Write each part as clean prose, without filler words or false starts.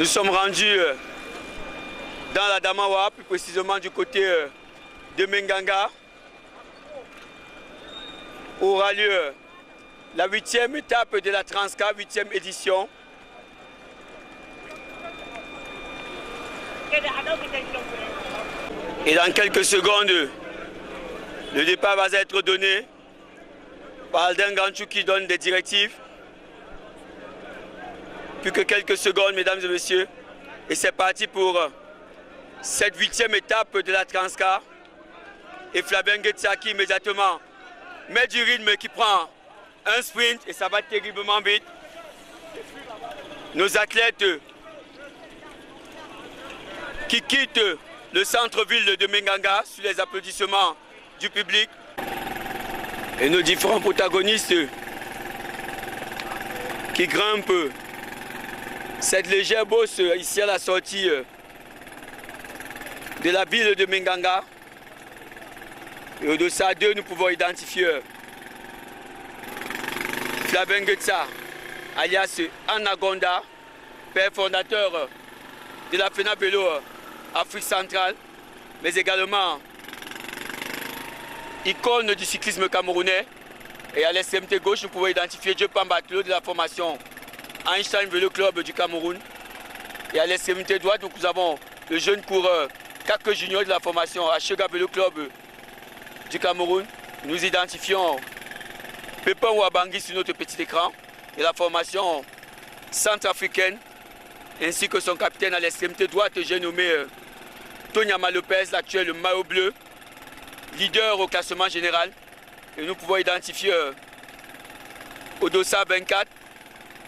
Nous sommes rendus dans la Damawa, plus précisément du côté de Menganga, où aura lieu la 8e étape de la Transca, 8e édition. Et dans quelques secondes, le départ va être donné par Aldin Ganchou qui donne des directives. Plus que quelques secondes, mesdames et messieurs. Et c'est parti pour cette 8e étape de la Transca. Et Flavien Getsa qui immédiatement met du rythme, qui prend un sprint et ça va terriblement vite. Nos athlètes qui quittent le centre-ville de Menganga sous les applaudissements du public. Et nos différents protagonistes qui grimpent cette légère bosse ici à la sortie de la ville de Menganga. Et au-dessus d'eux, nous pouvons identifier Flavien Getsa, alias Anagonda, père fondateur de la FENA Vélo Afrique centrale, mais également icône du cyclisme camerounais. Et à l'extrémité gauche, nous pouvons identifier Dieu Pambatlo de la formation Einstein Vélo Club du Cameroun. Et à l'extrémité droite, nous avons le jeune coureur Kake Junior de la formation Ashega Vélo Club du Cameroun. Nous identifions Pépin Wabangi sur notre petit écran et la formation centrafricaine, ainsi que son capitaine à l'extrémité droite, j'ai nommé Tonyama Lopez, l'actuel maillot bleu, leader au classement général. Et nous pouvons identifier Odosa 24,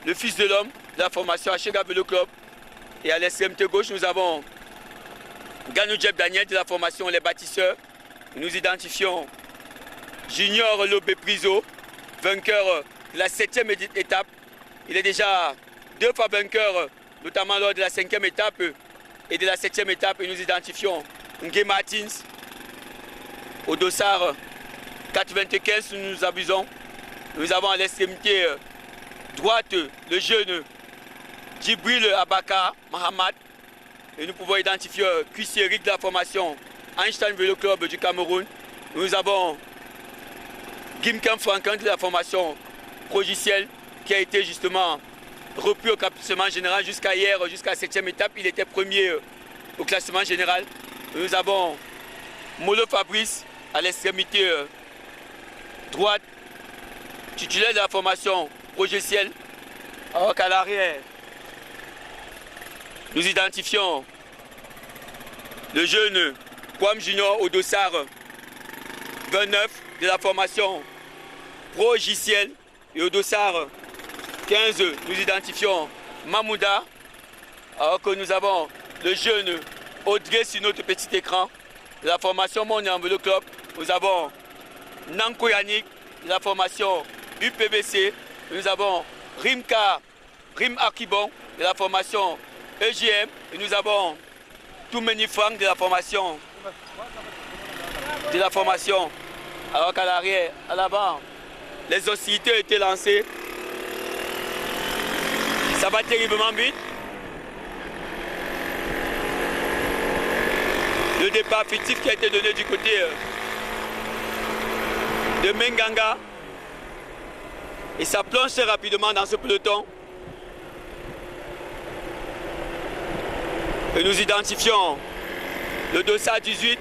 le fils de l'homme de la formation Ashega Vélo Club. Et à l'extrémité gauche, nous avons Ganou Djeb Daniel de la formation Les Bâtisseurs. Nous identifions Junior Lobé Priso, vainqueur de la 7e étape. Il est déjà 2 fois vainqueur, notamment lors de la 5e étape et de la 7e étape. Et nous identifions Ngué Martins, au dossard 95, nous abusons. Nous avons à l'extrémité droite le jeune Djibril Abaka Mahamad. Et nous pouvons identifier Cuissier Eric de la formation Einstein Vélo Club du Cameroun. Nous avons Gimken Franklin de la formation Progiciel qui a été justement repris au classement général jusqu'à hier, jusqu'à la 7e étape. Il était premier au classement général. Nous avons Molo Fabrice à l'extrémité droite, titulaire de la formation Progiciel. Alors qu'à l'arrière, nous identifions le jeune Kwam Junior au dossard 29 de la formation Progiciel. Et au dossard 15, nous identifions Mamouda. Alors que nous avons le jeune Audrey sur notre petit écran de la formation Mondial Vélo Club. Nous avons Nanko Yannick de la formation UPVC. Nous avons Rim Akibon de la formation EGM. Et nous avons Toumeni Frank de la formation alors qu'à l'arrière, à l'avant, les hostilités ont été lancées. Ça va terriblement vite. Le départ fictif qui a été donné du côté de Menganga. Et ça plonge très rapidement dans ce peloton. Et nous identifions le dossard 18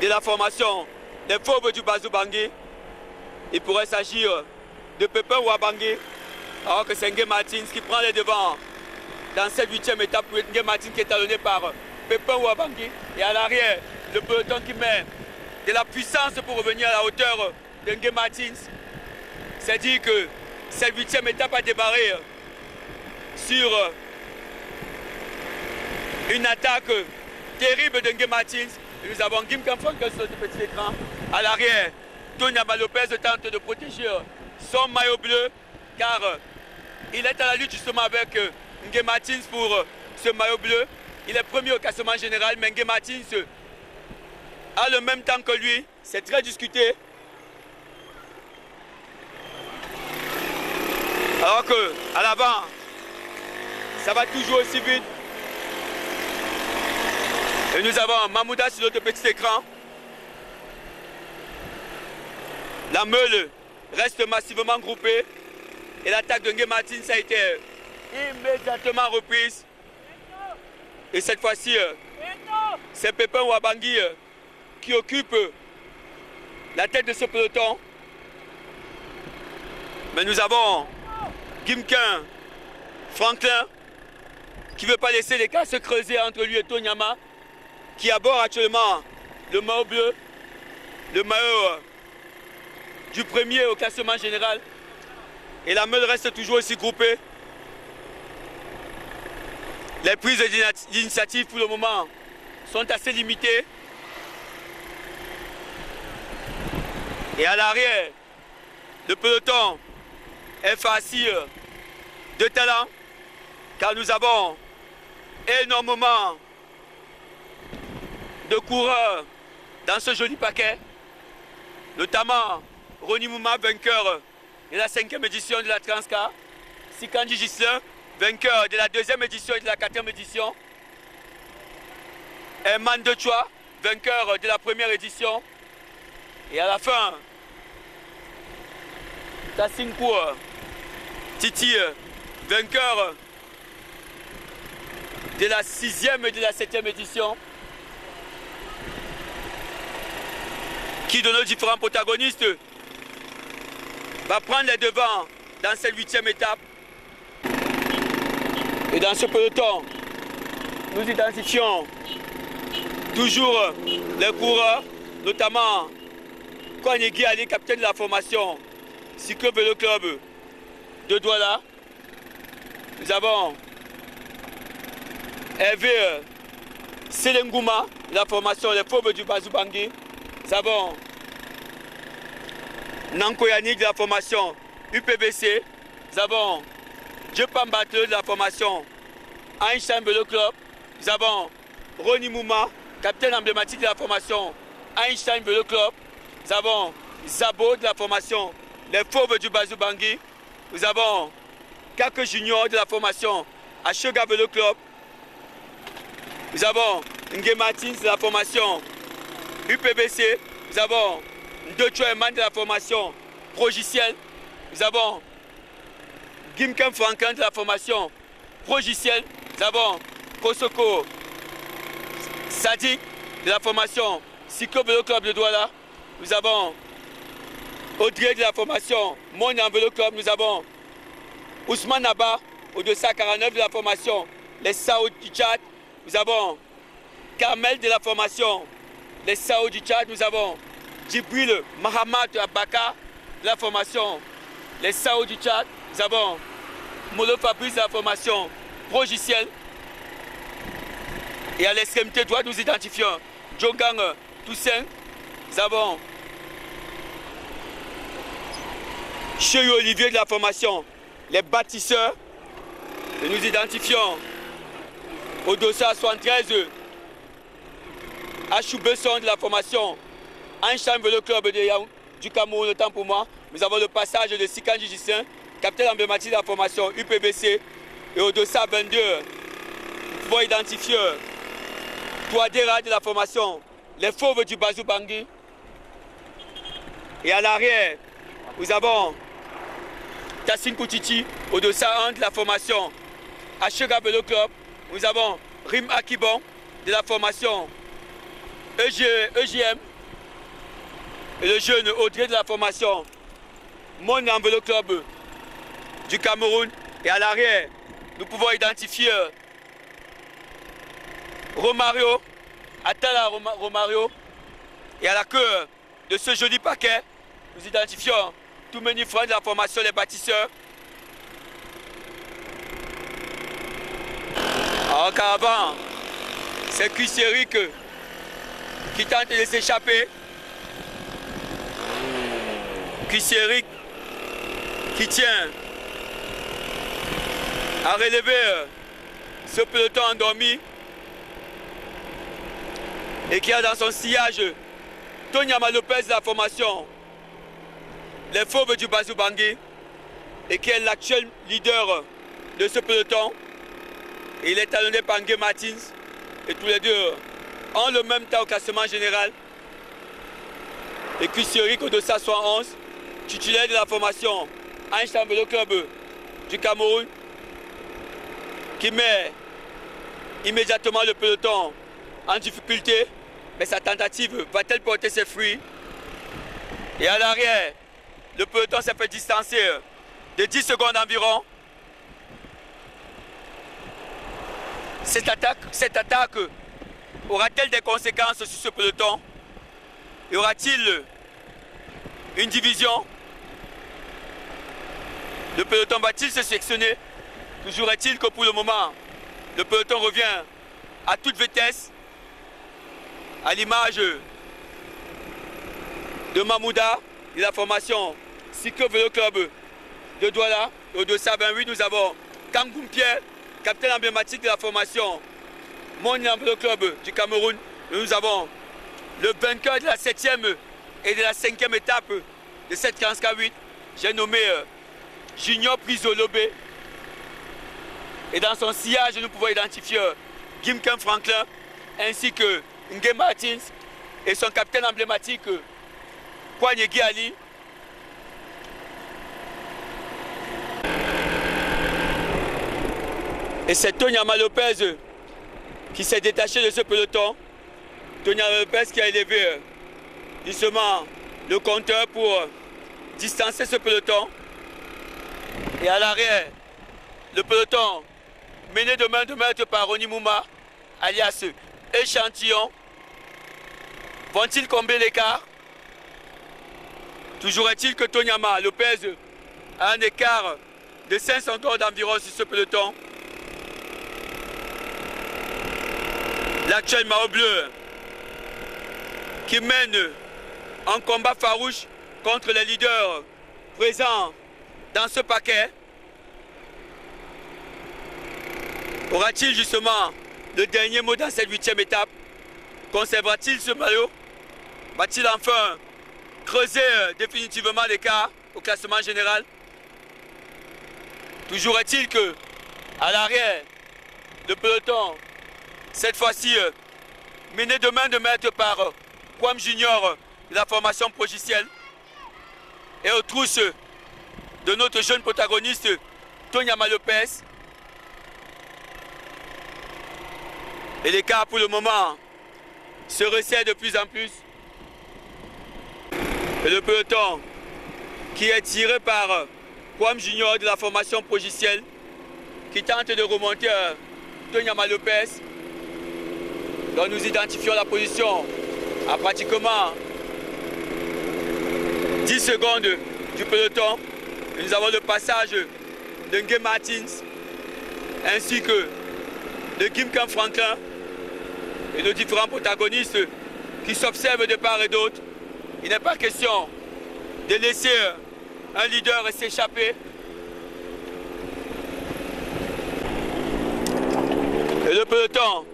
de la formation des Fauves du Bazou Bangui. Il pourrait s'agir de Pépin Wabangi, alors que c'est Ngué Martins qui prend les devants dans cette 8e étape. Ngué Martins qui est talonné par Pépin Wabangi. Et à l'arrière, le peloton qui met de la puissance pour revenir à la hauteur de Ngué Martins. C'est dire que cette 8e étape a démarré sur une attaque terrible de Ngué Martins. Nous avons Gim Kamfonke sur ce petit écran. À l'arrière, Tonyama Lopez tente de protéger son maillot bleu car il est à la lutte justement avec Ngué Martins pour ce maillot bleu. Il est premier au classement général, mais Ngué Martins a le même temps que lui. C'est très discuté. Alors qu'à l'avant, ça va toujours aussi vite. Et nous avons Mahmouda sur notre petit écran. La meule reste massivement groupée. Et l'attaque de Ngué Martins a été immédiatement reprise. Et cette fois-ci, c'est Pépin Wabangui qui occupe la tête de ce peloton. Mais nous avons Gimkin Franklin qui ne veut pas laisser les cas se creuser entre lui et Tonyama, qui aborde actuellement le maillot bleu, le maillot du premier au classement général. Et la meule reste toujours aussi groupée. Les prises d'initiative pour le moment sont assez limitées. Et à l'arrière, le peloton est farci de talent, car nous avons énormément de coureurs dans ce joli paquet, notamment Ronnie Mouma, vainqueur de la 5e édition de la Transcar, Sikandji Ghislain, vainqueur de la 2e édition et de la 4e édition, Herman Dechoua, vainqueur de la 1re édition, et à la fin, Tassinkou Titi, vainqueur de la 6e et de la 7e édition, qui de nos différents protagonistes va prendre les devants dans cette 8e étape. Et dans ce peloton, nous identifions toujours les coureurs, notamment Kouanegui Ali, capitaine de la formation Cyclo Vélo Club de Douala. Nous avons Hervé Selengouma, de la formation Les Fauves du Bazou Bangui. Nous avons Nanko Yannick de la formation UPBC. Nous avons Djepan Battle de la formation Einstein Vélo Club. Nous avons Ronnie Mouma, capitaine emblématique de la formation Einstein Vélo Club. Nous avons Zabo de la formation Les Fauves du Bazou Bangui. Nous avons Kake Junior de la formation Ashega Vélo Club. Nous avons Ngué Martins de la formation UPBC. Nous avons Ndocho Eman de la formation Progiciel. Nous avons Gimken Franklin de la formation Progiciel. Nous avons Kosoko Sadik de la formation Cyclo Vélo Club de Douala. Nous avons Audrey de la formation Monia Vélo Club. Nous avons Ousmane Abba au 249 de la formation Les Sao du Tchad. Nous avons Carmel de la formation Les Sao du Tchad. Nous avons Djibril Mahamad Abaka de la formation Les Sao du Tchad. Nous avons Molo Fabrice de la formation Progiciel. Et à l'extrémité droite, nous identifions Djongang Toussaint. Nous avons Cheyo Olivier de la formation Les Bâtisseurs. Et nous identifions au dossier 73 Achou Besson de la formation Einstein Vélo Club du Cameroun, le temps pour moi. Nous avons le passage de Sikandji Ghislain, capitaine emblématique de la formation UPBC. Et au dossier 22, nous pouvons identifier Touadéra de la formation Les Fauves du Bazou Bangui. Et à l'arrière, nous avons Tassine Koutiti au dossier 1 de la formation Ashega Vélo Club. Nous avons Rim Akibon de la formation EGM. Et le jeune Audrey de la formation Mon Vélo Club du Cameroun. Et à l'arrière, nous pouvons identifier Romario, Atala Romario. Et à la queue de ce joli paquet, nous identifions Toumeni Franck de la formation Les Bâtisseurs. En caravane, c'est Kusséric qui tente de s'échapper. Kusséric qui tient à relever ce peloton endormi et qui a dans son sillage Tonyama Lopez de la formation Les Fauves du Bazou Bangui et qui est l'actuel leader de ce peloton. Et il est talonné par Ngué Martins et tous les deux ont le même temps au classement général. Et puis Cyril Odossa 111, titulaire de la formation Einstein Vélo Club du Cameroun, qui met immédiatement le peloton en difficulté. Mais sa tentative va-t-elle porter ses fruits? Et à l'arrière, le peloton s'est fait distancer de 10 secondes environ. Cette attaque aura-t-elle des conséquences sur ce peloton? Y aura-t-il une division? Le peloton va-t-il se sectionner? Toujours est-il que pour le moment, le peloton revient à toute vitesse, à l'image de Mamouda, de la formation Cyclo Vélo Club de Douala. Au Dossa 28, nous avons Kangoum Pierre, capitaine emblématique de la formation Monian Vélo Club du Cameroun. Nous avons le vainqueur de la 7e et de la 5e étape de cette 15K8. J'ai nommé Junior Priso Lobé. Et dans son sillage, nous pouvons identifier Gimken Franklin ainsi que Nge Martins et son capitaine emblématique Kwanyegi Ali. Et c'est Tonyama Lopez qui s'est détaché de ce peloton. Tonyama Lopez qui a élevé justement le compteur pour distancer ce peloton. Et à l'arrière, le peloton mené de main de maître par Ronnie Mouma, alias Échantillon. Vont-ils combler l'écart? Toujours est-il que Tonyama Lopez a un écart de 5 secondes environ sur ce peloton. L'actuel Mao Bleu qui mène un combat farouche contre les leaders présents dans ce paquet. Aura-t-il justement le dernier mot dans cette 8e étape? Conservera-t-il ce maillot? Va-t-il enfin creuser définitivement l'écart au classement général? Toujours est-il que à l'arrière, le peloton, cette fois-ci mené de main de maître par Kwam Junior de la formation Progiciel, et aux trousses de notre jeune protagoniste Tonyama Lopez. Et l'écart pour le moment se resserre de plus en plus. Et le peloton qui est tiré par Kwam Junior de la formation Progiciel, qui tente de remonter Tonyama Lopez, dont nous identifions la position à pratiquement 10 secondes du peloton. Et nous avons le passage de Nge Martins ainsi que de Gimken Franklin et de différents protagonistes qui s'observent de part et d'autre. Il n'est pas question de laisser un leader s'échapper. Et le peloton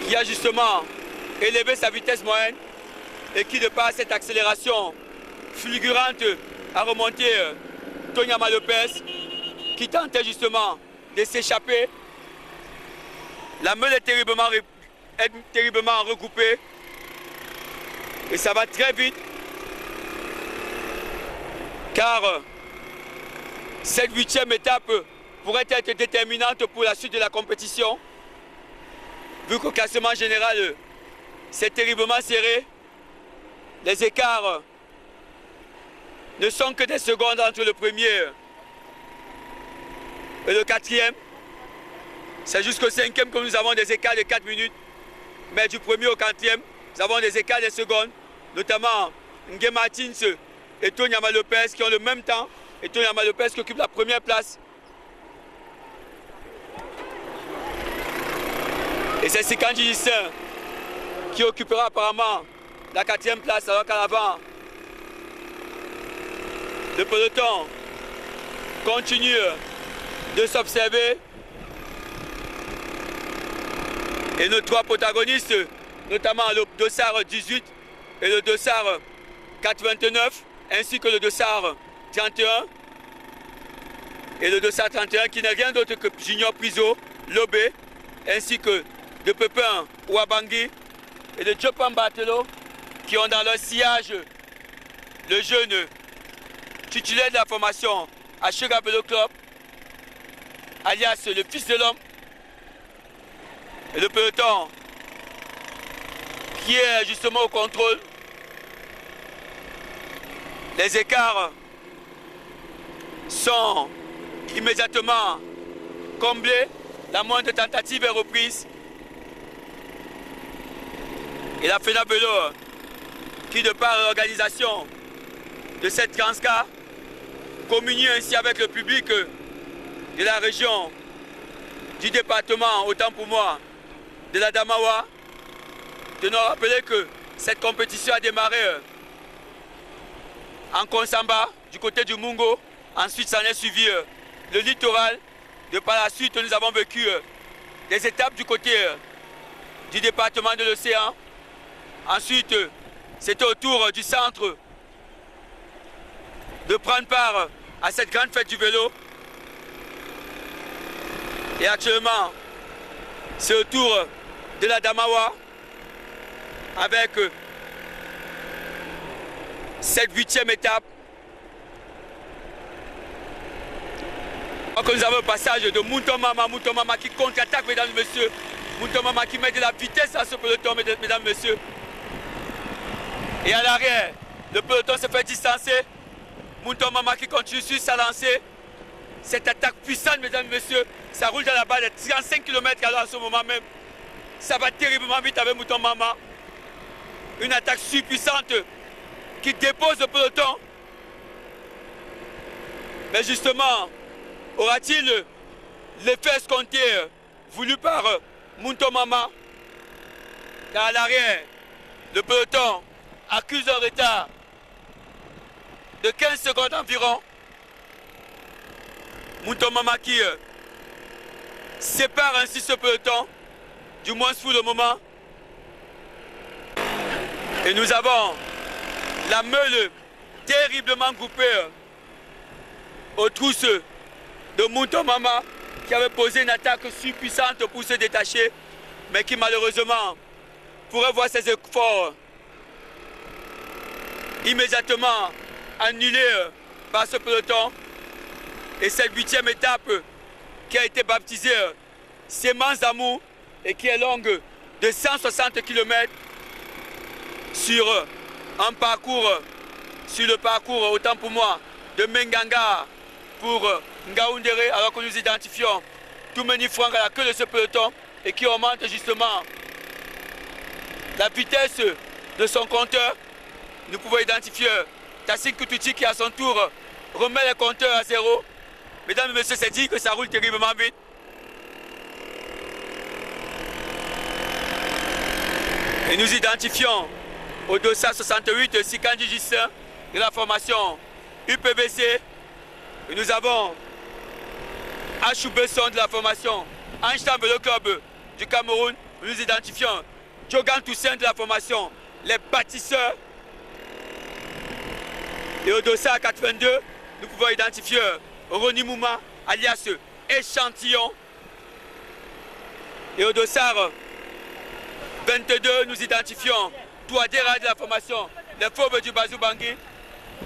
qui a justement élevé sa vitesse moyenne et qui, de par cette accélération fulgurante, a remonté Tonyama Lopez, qui tentait justement de s'échapper. La meule est terriblement regroupée et ça va très vite, car cette 8e étape pourrait être déterminante pour la suite de la compétition, vu qu'au classement général c'est terriblement serré. Les écarts ne sont que des secondes entre le premier et le 4e. C'est jusqu'au 5e que nous avons des écarts de 4 minutes. Mais du premier au 4e, nous avons des écarts de secondes, notamment Nge Martins et Tonyama Lopez qui ont le même temps. Et Tonyama Lopez qui occupe la première place. Et c'est Sikandji Lissin qui occupera apparemment la 4e place, alors qu'à l'avant, le peloton continue de s'observer. Et nos 3 protagonistes, notamment le Dossard 18 et le Dossard 429, ainsi que le Dossard 31. Et le Dossard 31 qui n'est rien d'autre que Junior Priso Lobé, ainsi que de Pepin Ouabangui et de Diopan Bartelo qui ont dans leur sillage le jeune titulaire de la formation Ashega Bello Club, alias le fils de l'homme, et le peloton qui est justement au contrôle. Les écarts sont immédiatement comblés, la moindre tentative est reprise. Et la FENA Bello, qui de par l'organisation de cette Transca, communie ainsi avec le public de la région, du département, autant pour moi, de la Damawa, tenons à rappeler que cette compétition a démarré en Konsamba, du côté du Mungo. Ensuite, s'en est suivi le littoral. De par la suite, nous avons vécu des étapes du côté du département de l'Océan. Ensuite, c'était au tour du centre de prendre part à cette grande fête du vélo. Et actuellement, c'est au tour de la Damawa avec cette 8e étape. Donc nous avons le passage de Moutomama qui contre-attaque, mesdames et messieurs. Moutomama qui met de la vitesse à ce peloton, mesdames et messieurs. Et à l'arrière, le peloton se fait distancer. Moutomama qui continue sur sa lancée. Cette attaque puissante, mesdames et messieurs, ça roule dans la barre de 35 km/h en ce moment même. Ça va terriblement vite avec Moutomama. Une attaque surpuissante qui dépose le peloton. Mais justement, aura-t-il l'effet escompté voulu par Moutomama? Car à l'arrière, le peloton accuse un retard de 15 secondes environ. Moutomama qui sépare ainsi ce peloton, du moins pour le moment. Et nous avons la meule terriblement groupée aux trousses de Moutomama qui avait posé une attaque surpuissante pour se détacher, mais qui malheureusement pourrait voir ses efforts immédiatement annulés par ce peloton. Et cette 8e étape qui a été baptisée Sémence d'amour et qui est longue de 160 km sur un parcours, sur le parcours, autant pour moi, de Menganga pour Ngaoundéré, alors que nous identifions Toumeni Frang à la queue de ce peloton et qui augmente justement la vitesse de son compteur. Nous pouvons identifier Tassine Koutouti qui à son tour remet les compteurs à zéro. Mesdames et messieurs, c'est dit que ça roule terriblement vite. Et nous identifions au 268 Sikandi Gissin de la formation UPVC. Et nous avons Achou Besson de la formation Einstein Vélo Club du Cameroun. Nous identifions Djogan Toussaint de la formation Les Bâtisseurs. Et au dossard 82, nous pouvons identifier Roni Mouma, alias Échantillon. Et au dossard 22, nous identifions Touadéra de la formation Les Fauves du Bazou Bangui.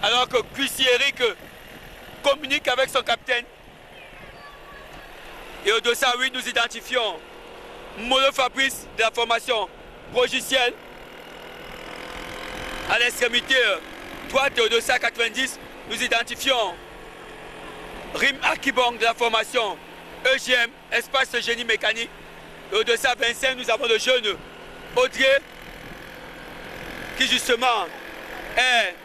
Alors que Cuissi Eric communique avec son capitaine. Et au dossard 8, nous identifions Molo Fabrice de la formation Progiciel. À l'extrémité droite au dossard 90, nous identifions Rim Akibong de la formation EGM, Espace Génie Mécanique. Et au dossard 25, nous avons le jeune Audrey, qui justement est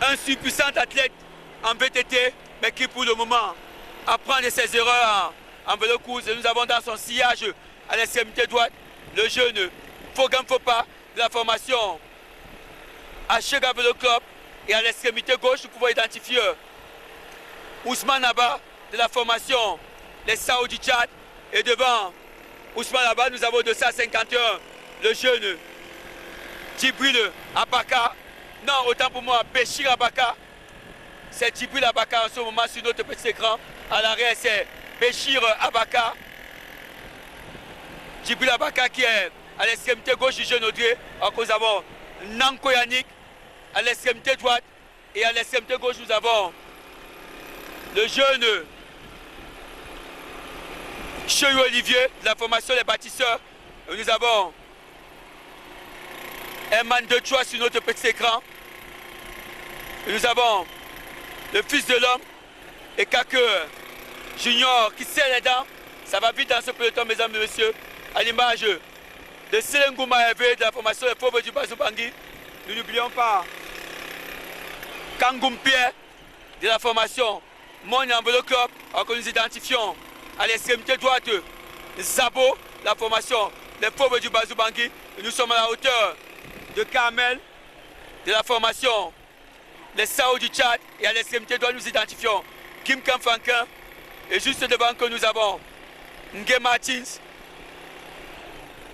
un surpuissant athlète en VTT, mais qui pour le moment apprend de ses erreurs en vélo course. Et nous avons dans son sillage à l'extrémité droite le jeune Fogam Fopa de la formation Ashega Vélo Club. Et à l'extrémité gauche, nous pouvons identifier Ousmane Abba de la formation Les Sao du Tchad. Et devant Ousmane Abba, nous avons 251 le jeune Djibril Abaka. Non, autant pour moi, Béchir Abaka. C'est Djibril Abaka en ce moment sur notre petit écran. À l'arrière, c'est Béchir Abaka. Djibril Abaka qui est à l'extrémité gauche du jeune Audrey. Alors que nous avons Nanko Yannick à l'extrémité droite. Et à l'extrémité gauche, nous avons le jeune Cheyou Olivier de la formation Les Bâtisseurs. Et nous avons Herman de Troyes sur notre petit écran. Et nous avons le fils de l'homme et Kake Junior qui serre les dents. Ça va vite dans ce peloton, mesdames et messieurs. À l'image de Selengouma Hervé de la formation Les Fauves du Bazou Bangui. Nous n'oublions pas Kangoum Pierre de la formation Mon Enveloppe Club. Alors que nous identifions à l'extrémité droite Zabo, la formation Les Fauves du Bazou Bangui. Et nous sommes à la hauteur de Carmel de la formation Les Sao du Tchad. Et à l'extrémité droite, nous identifions Kim Kamfankin. Et juste devant que nous avons Ngué Martins.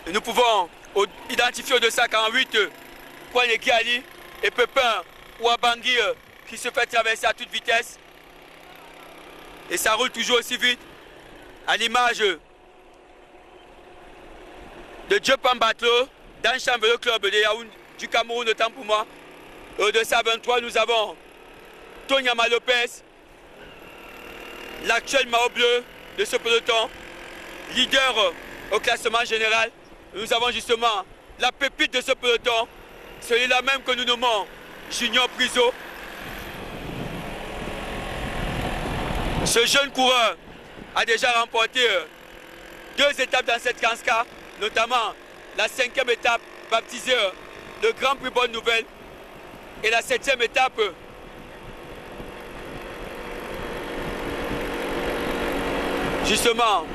Et nous pouvons identifier de 148 Kouane Kiali et Pepin Ouabangui qui se fait traverser à toute vitesse. Et ça roule toujours aussi vite. À l'image de Djopan Batlo, dans le club de Yaoundé du Cameroun, autant pour moi. Au 223, nous avons Tonyama Lopez, l'actuel Mao Bleu de ce peloton, leader au classement général. Nous avons justement la pépite de ce peloton, celui-là même que nous nommons Junior Priso. Ce jeune coureur a déjà remporté 2 étapes dans cette Kanska, notamment la 5e étape baptisée le Grand Prix Bonne Nouvelle et la 7e étape justement.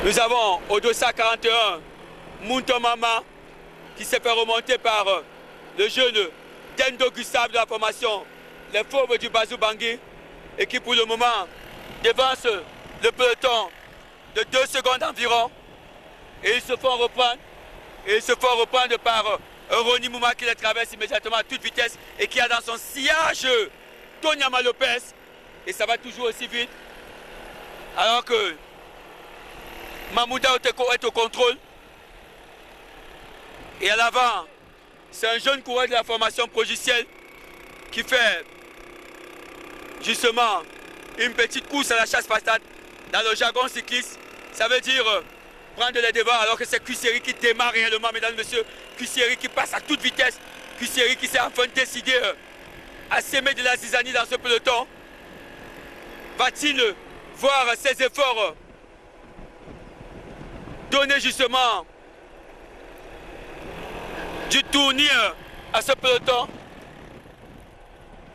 Nous avons au 241 Muntomama qui s'est fait remonter par le jeune Dendo Gustave de la formation Les Fauves du Bazou Bangui et qui pour le moment devance le peloton de 2 secondes environ. Et ils se font reprendre. Et ils se font reprendre par Ronnie Mouma qui les traverse immédiatement à toute vitesse et qui a dans son sillage Tonyama Lopez. Et ça va toujours aussi vite. Alors que Mamouda est au contrôle. Et à l'avant, c'est un jeune coureur de la formation Progiciel qui fait justement une petite course à la chasse patate. Dans le jargon cycliste, ça veut dire prendre les devants alors que c'est Kusseri qui démarre réellement, mesdames et messieurs. Kusseri qui passe à toute vitesse. Kusseri qui s'est enfin décidé à s'aimer de la zizanie dans ce peloton. Va-t-il voir ses efforts donner justement du tournir à ce peloton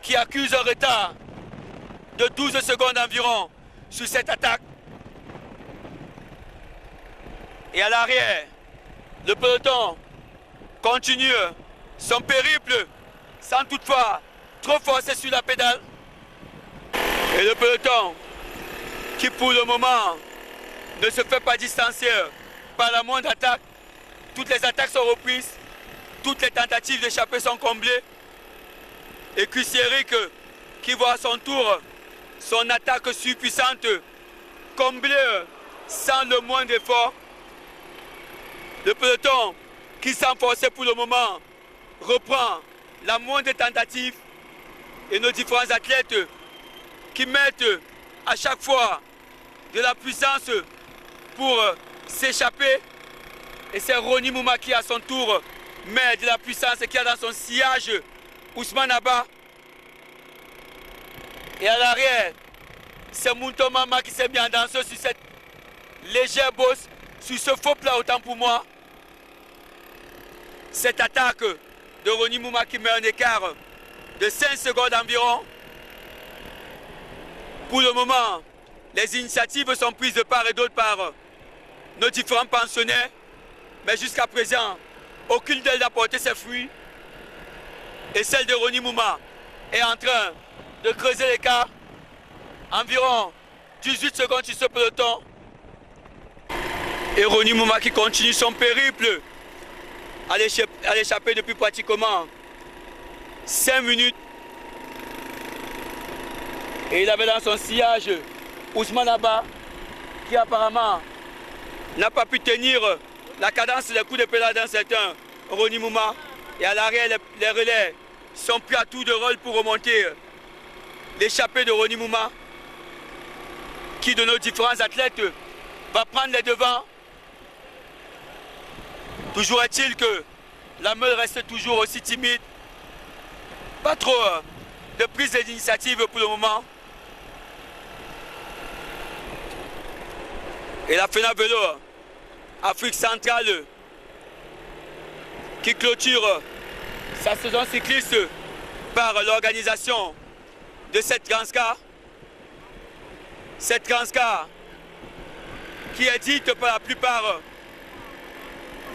qui accuse un retard de 12 secondes environ sur cette attaque. Et à l'arrière, le peloton continue son périple sans toutefois trop forcer sur la pédale. Et le peloton qui pour le moment ne se fait pas distancer par la moindre attaque. Toutes les attaques sont reprises, toutes les tentatives d'échapper sont comblées. Et Kusseri qui voit à son tour son attaque surpuissante comblée sans le moindre effort. Le peloton qui sans forcer pour le moment reprend la moindre tentative et nos différents athlètes qui mettent à chaque fois de la puissance pour s'échapper. Et c'est Ronnie Mouma qui à son tour met de la puissance et qui a dans son sillage Ousmane Abba. Et à l'arrière, c'est Muntomama qui s'est mis en danse sur cette légère bosse, sur ce faux plat autant pour moi. Cette attaque de Ronnie Mouma qui met un écart de 5 secondes environ. Pour le moment, les initiatives sont prises de part et d'autre par nos différents pensionnaires. Mais jusqu'à présent, aucune d'elles n'a porté ses fruits. Et celle de Ronnie Mouma est en train de creuser l'écart. Environ 18 secondes sur ce peloton. Et Ronnie Mouma qui continue son périple à l'échapper depuis pratiquement 5 minutes. Et il avait dans son sillage Ousmane Abba qui apparemment n'a pas pu tenir la cadence des coups de pédale d'un certain Ronnie Mouma. Et à l'arrière, les relais sont pris à tour de rôle pour remonter l'échappée de Ronnie Mouma, qui de nos différents athlètes va prendre les devants. Toujours est-il que la meule reste toujours aussi timide. Pas trop de prise d'initiative pour le moment. Et la FENA Vélo Afrique centrale qui clôture sa saison cycliste par l'organisation de cette Transcar. Cette Transcar qui est dite par la plupart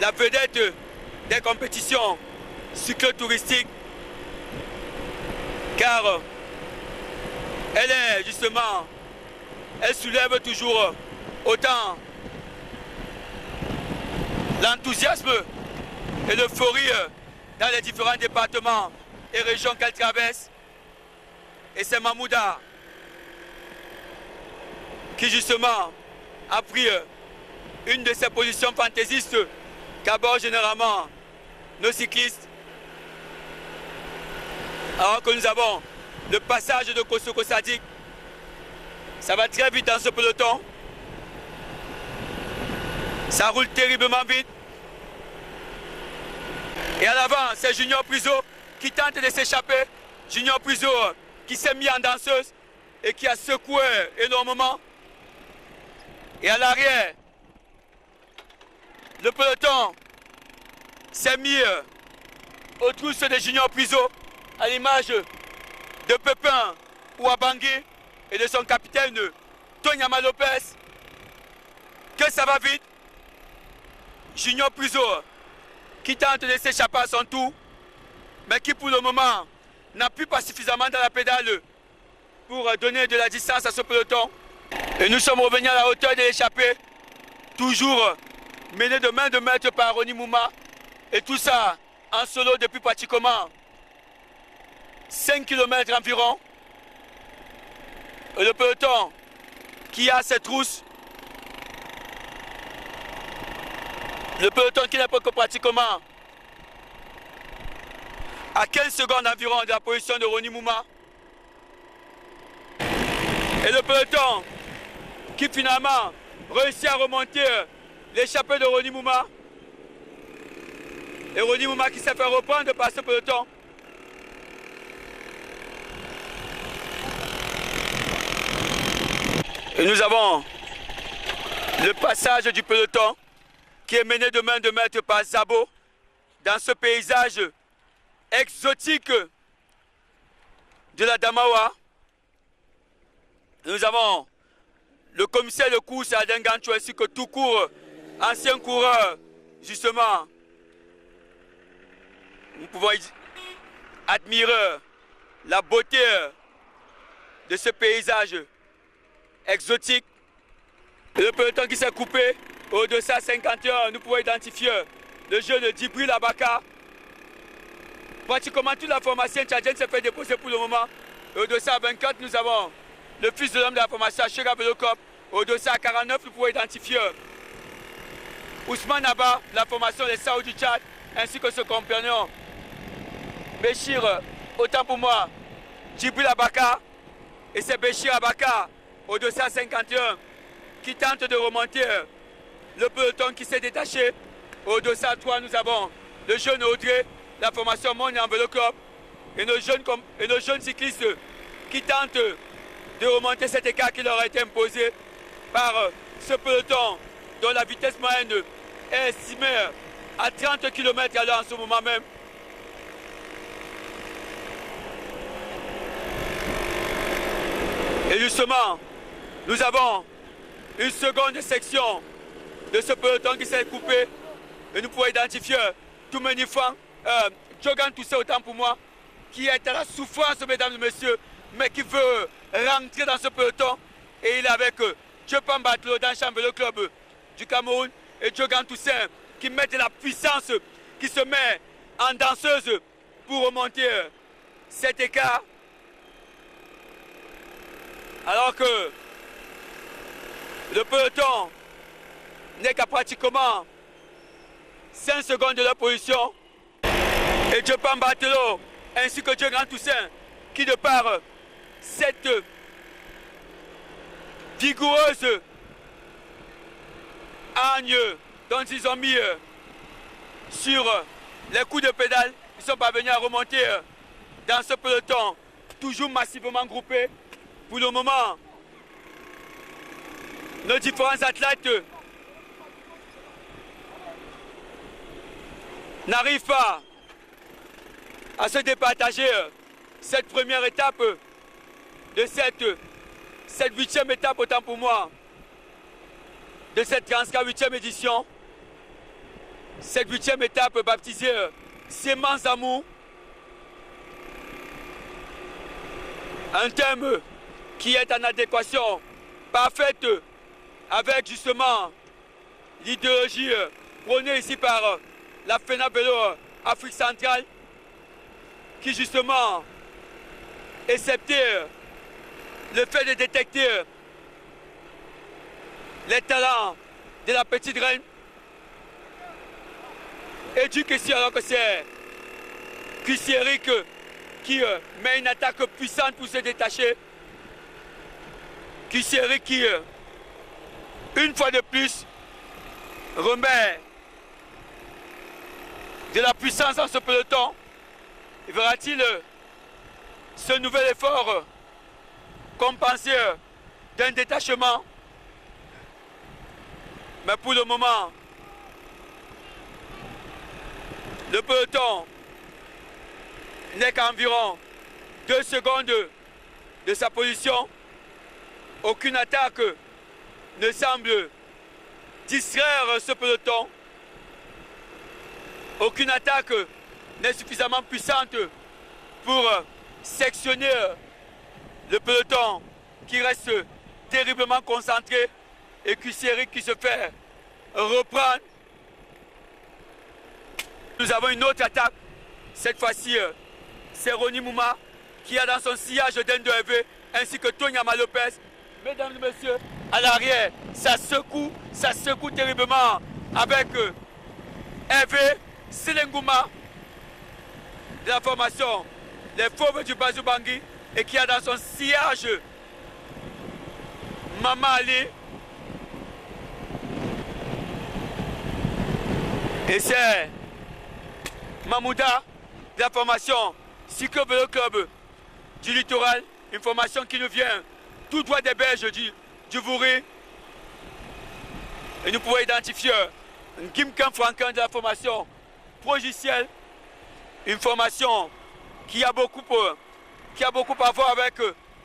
la vedette des compétitions cyclotouristiques, car elle est justement, elle soulève toujours autant l'enthousiasme et l'euphorie dans les différents départements et régions qu'elle traverse. Et c'est Mamouda qui justement a pris une de ces positions fantaisistes qu'abordent généralement nos cyclistes. Alors que nous avons le passage de Kosoko Sadik. Ça va très vite dans ce peloton. Ça roule terriblement vite. Et à l'avant, c'est Junior Priso qui tente de s'échapper. Junior Priso qui s'est mis en danseuse et qui a secoué énormément. Et à l'arrière, le peloton s'est mis aux trousses de Junior Priso, à l'image de Pépin Ouabangui et de son capitaine Tonyama Lopez. Que ça va vite. Junior Priso qui tente de s'échapper à son tour, mais qui pour le moment n'appuie pas suffisamment dans la pédale pour donner de la distance à ce peloton. Et nous sommes revenus à la hauteur de l'échappée, toujours mené de main de maître par Ronnie Mouma. Et tout ça en solo depuis pratiquement 5 km environ. Et le peloton qui a ses trousses, le peloton qui n'est pas que pratiquement à 15 secondes environ de la position de Ronnie Mouma. Et le peloton qui finalement réussit à remonter l'échappée de Ronnie Mouma. Et Ronnie Mouma qui s'est fait reprendre par ce peloton. Et nous avons le passage du peloton qui est mené de main de maître par Zabo dans ce paysage exotique de la Damawa. Nous avons le commissaire de course Aden Gancho ainsi que tout court, ancien coureur, justement. Nous pouvons admirer la beauté de ce paysage exotique. Le peloton qui s'est coupé au 251, nous pouvons identifier le jeune Djibril Abaka. Pratiquement toute la formation tchadienne s'est fait déposer pour le moment. Au 224, nous avons le fils de l'homme de la formation Achega Velocop. Au 249, nous pouvons identifier Ousmane Abba, la formation des Sao du Tchad, ainsi que ce compagnon Béchir, autant pour moi, Djibril Abaka. Et c'est Béchir Abaka au 251 qui tente de remonter le peloton qui s'est détaché. Au 203, nous avons le jeune Audrey, la formation Monde en Vélo Club, et nos jeunes cyclistes qui tentent de remonter cet écart qui leur a été imposé par ce peloton dont la vitesse moyenne est estimée à 30 km/h en ce moment même. Et justement, nous avons une seconde section de ce peloton qui s'est coupé. Et nous pouvons identifier Toumenifan, Djogan Toussé autant pour moi, qui est à la souffrance, mesdames et messieurs, mais qui veut rentrer dans ce peloton. Et il est avec Djepan Batlo dans le Champ Vélo Club du Cameroun et Djogan Toussé qui met de la puissance, qui se met en danseuse pour remonter cet écart. Alors que le peloton n'est qu'à pratiquement 5 secondes de leur position. Et Dieu Pambatelo ainsi que Dieu Grand Toussaint qui de par cette vigoureuse hargne dont ils ont mis sur les coups de pédale, ils sont parvenus à remonter dans ce peloton toujours massivement groupé. Pour le moment, nos différents athlètes n'arrivent pas à se départager cette première étape de cette 8e étape, autant pour moi, de cette 38e édition. Cette 8e étape baptisée Sémence d'amour. Un thème qui est en adéquation parfaite avec justement l'idéologie prônée ici par la FENA Vélo Afrique centrale, qui justement excepté le fait de détecter les talents de la petite reine, éduque ici alors que c'est Eric qui met une attaque puissante pour se détacher. Eric qui, une fois de plus, remet de la puissance dans ce peloton. Et verra-t-il ce nouvel effort compensé d'un détachement? Mais pour le moment, le peloton n'est qu'à environ 2 secondes de sa position. Aucune attaque ne semble distraire ce peloton. Aucune attaque n'est suffisamment puissante pour sectionner le peloton qui reste terriblement concentré, et Eric qui se fait reprendre. Nous avons une autre attaque. Cette fois-ci, c'est Ronnie Mouma qui a dans son sillage d'N2EV ainsi que Tonyama Lopez. Mesdames et messieurs, à l'arrière, ça secoue terriblement avec Hervé Selengouma de la formation les Fauves du Bazou-Bangui, et qui a dans son sillage Mama Ali. Et c'est Mamouda de la formation Cyclo Vélo Club du littoral, une formation qui nous vient tout droit des berges du Vouri. Et nous pouvons identifier Gimkan Franquin de la formation Progiciel, une formation qui a beaucoup à voir avec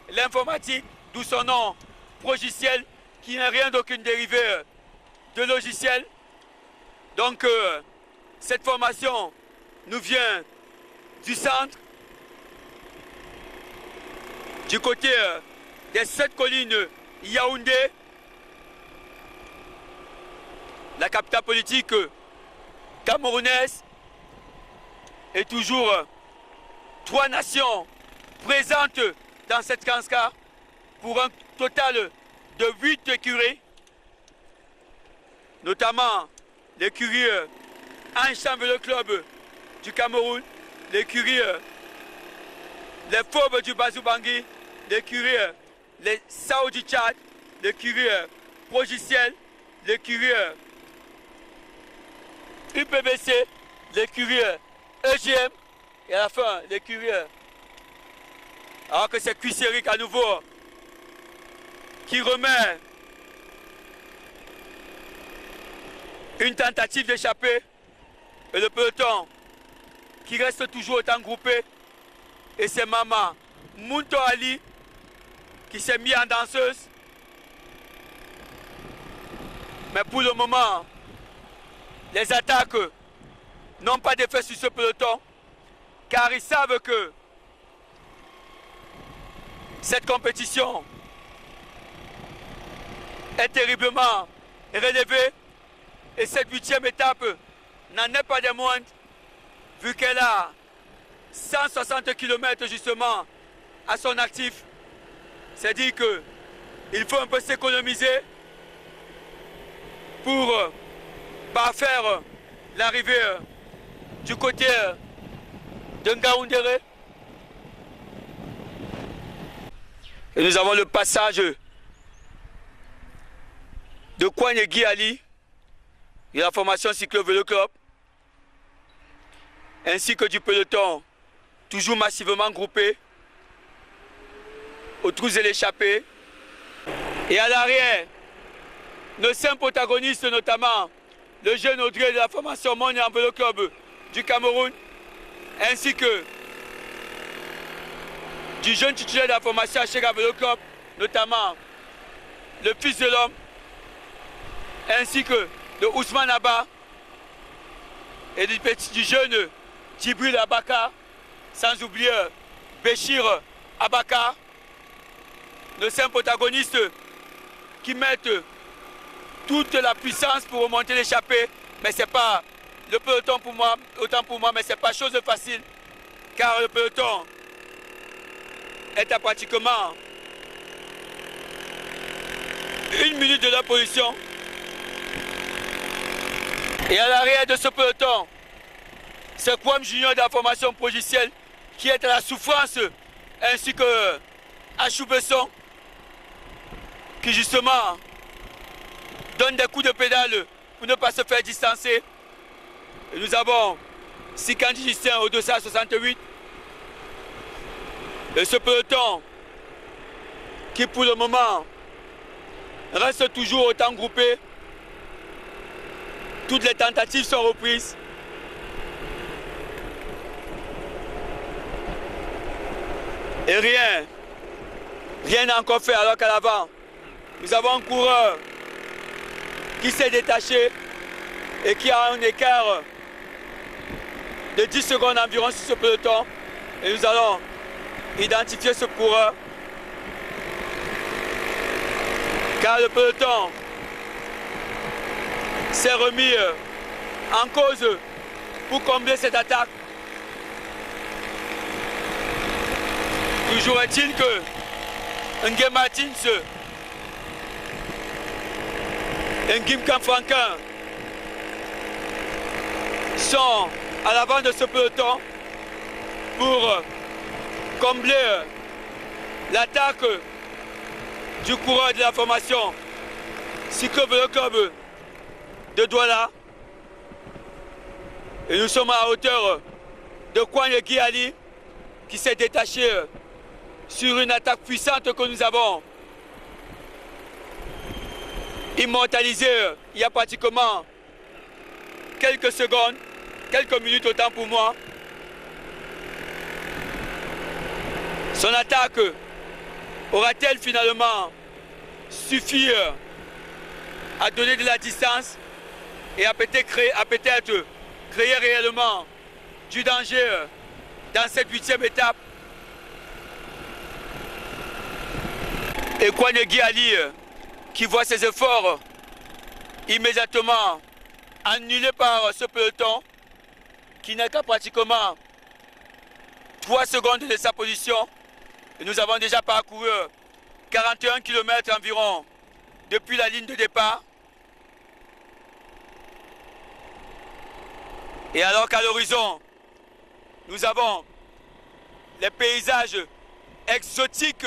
l'informatique, d'où son nom Progiciel, qui n'est rien d'aucune dérivée de logiciel. Donc cette formation nous vient du centre, du côté des 7 collines Yaoundé, la capitale politique camerounaise, et toujours 3 nations présentes dans cette Kanska pour un total de 8 écuries, notamment l'écurie Anchan Vélo Club du Cameroun, l'écurie les Fauves du Bazou-Bangui, l'écurie les Sao du Tchad, l'écurie Progiciel, l'écurie UPBC, l'écurie EGM, et à la fin l'écurie, alors que c'est Eric à nouveau qui remet une tentative d'échapper, et le peloton qui reste toujours autant groupé, et c'est Mama Munto Ali qui s'est mis en danseuse. Mais pour le moment, les attaques n'ont pas d'effet sur ce peloton, car ils savent que cette compétition est terriblement relevée, et cette 8e étape n'en est pas des moindres, vu qu'elle a 160 km justement à son actif. C'est-à-dire qu'il faut un peu s'économiser pour parfaire l'arrivée du côté de Ngaoundéré. Et nous avons le passage de Kouagne Ali et la formation Cyclo-Vélo Club, ainsi que du peloton, toujours massivement groupé, autour de l'échappée. Et à l'arrière, nos 5 protagonistes, notamment le jeune Audrey de la formation Monia Vélo Club du Cameroun, ainsi que du jeune titulaire de la formation Achega Vélo Club, notamment le fils de l'homme, ainsi que de Ousmane Abba et du jeune Djibril Abaka, sans oublier Béchir Abaka, nos 5 protagonistes qui mettent toute la puissance pour remonter l'échappée, mais c'est pas le peloton pour moi, autant pour moi, mais c'est pas chose facile, car le peloton est à pratiquement 1 minute de la position. Et à l'arrière de ce peloton, c'est Kwame Junior de la formation Progiciel qui est à la souffrance, ainsi que Achou Besson, qui justement donne des coups de pédale pour ne pas se faire distancer. Et nous avons Sikandi Justin au 268. Et ce peloton qui pour le moment reste toujours autant groupé. Toutes les tentatives sont reprises. Et rien n'a encore fait, alors qu'à l'avant, nous avons un coureur qui s'est détaché et qui a un écart de 10 secondes environ sur ce peloton. Et nous allons identifier ce coureur, car le peloton s'est remis en cause pour combler cette attaque. Toujours est-il que Ngué Martins et Ngim Franquin sont à l'avant de ce peloton pour combler l'attaque du coureur de la formation Cyclo-Vélo Club de Douala. Et nous sommes à hauteur de Kouagne Ali qui s'est détaché sur une attaque puissante que nous avons immortalisée il y a pratiquement quelques secondes, quelques minutes autant pour moi. Son attaque aura-t-elle finalement suffi à donner de la distance et à peut-être créer réellement du danger dans cette 8e étape? Et Kouagne Ali qui voit ses efforts immédiatement annulés par ce peloton qui n'est qu'à pratiquement 3 secondes de sa position. Et nous avons déjà parcouru 41 km environ depuis la ligne de départ. Et alors qu'à l'horizon, nous avons les paysages exotiques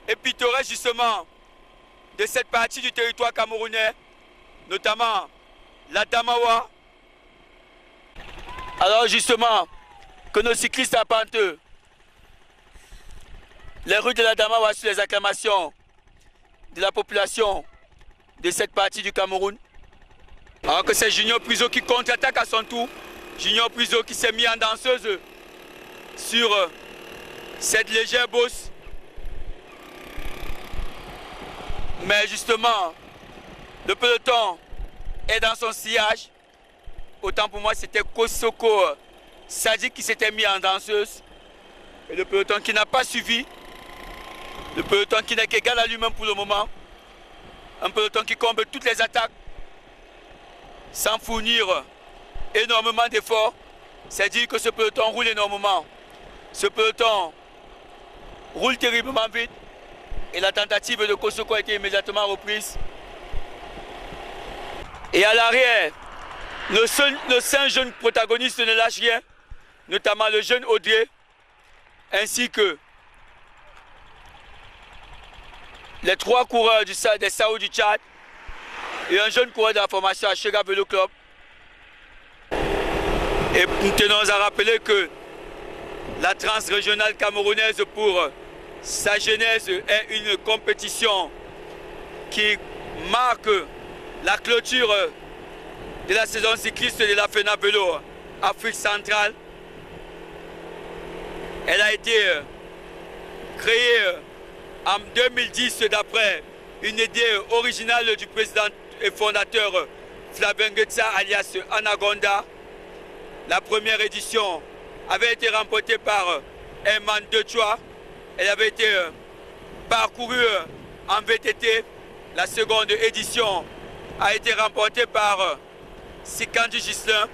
et pittoresques justement de cette partie du territoire camerounais, notamment la Damawa. Alors justement que nos cyclistes arpentent les rues de la Damawa sur les acclamations de la population de cette partie du Cameroun. Alors que c'est Junior Priso qui contre-attaque à son tour. Junior Priso qui s'est mis en danseuse sur cette légère bosse. Mais justement, le peloton est dans son sillage. Autant pour moi, c'était Kosoko Sadik qui s'était mis en danseuse. Et le peloton qui n'a pas suivi. Le peloton qui n'est qu'égal à lui-même pour le moment. Un peloton qui comble toutes les attaques sans fournir énormément d'efforts. C'est dire que ce peloton roule énormément. Ce peloton roule terriblement vite. Et la tentative de Kosoko a été immédiatement reprise. Et à l'arrière, nos 5 jeunes protagonistes ne lâchent rien, notamment le jeune Audrey, ainsi que les 3 coureurs des Sao du Tchad et un jeune coureur de la formation Achega Vélo Club. Et nous tenons à rappeler que la transrégionale camerounaise pour sa genèse est une compétition qui marque la clôture de la saison cycliste de la FENA Vélo Afrique centrale. Elle a été créée en 2010 d'après une idée originale du président et fondateur Flavien Getza alias Anagonda. La première édition avait été remportée par Herman Dechois. Elle avait été parcourue en VTT. La seconde édition a été remportée par Sikandi Gislin.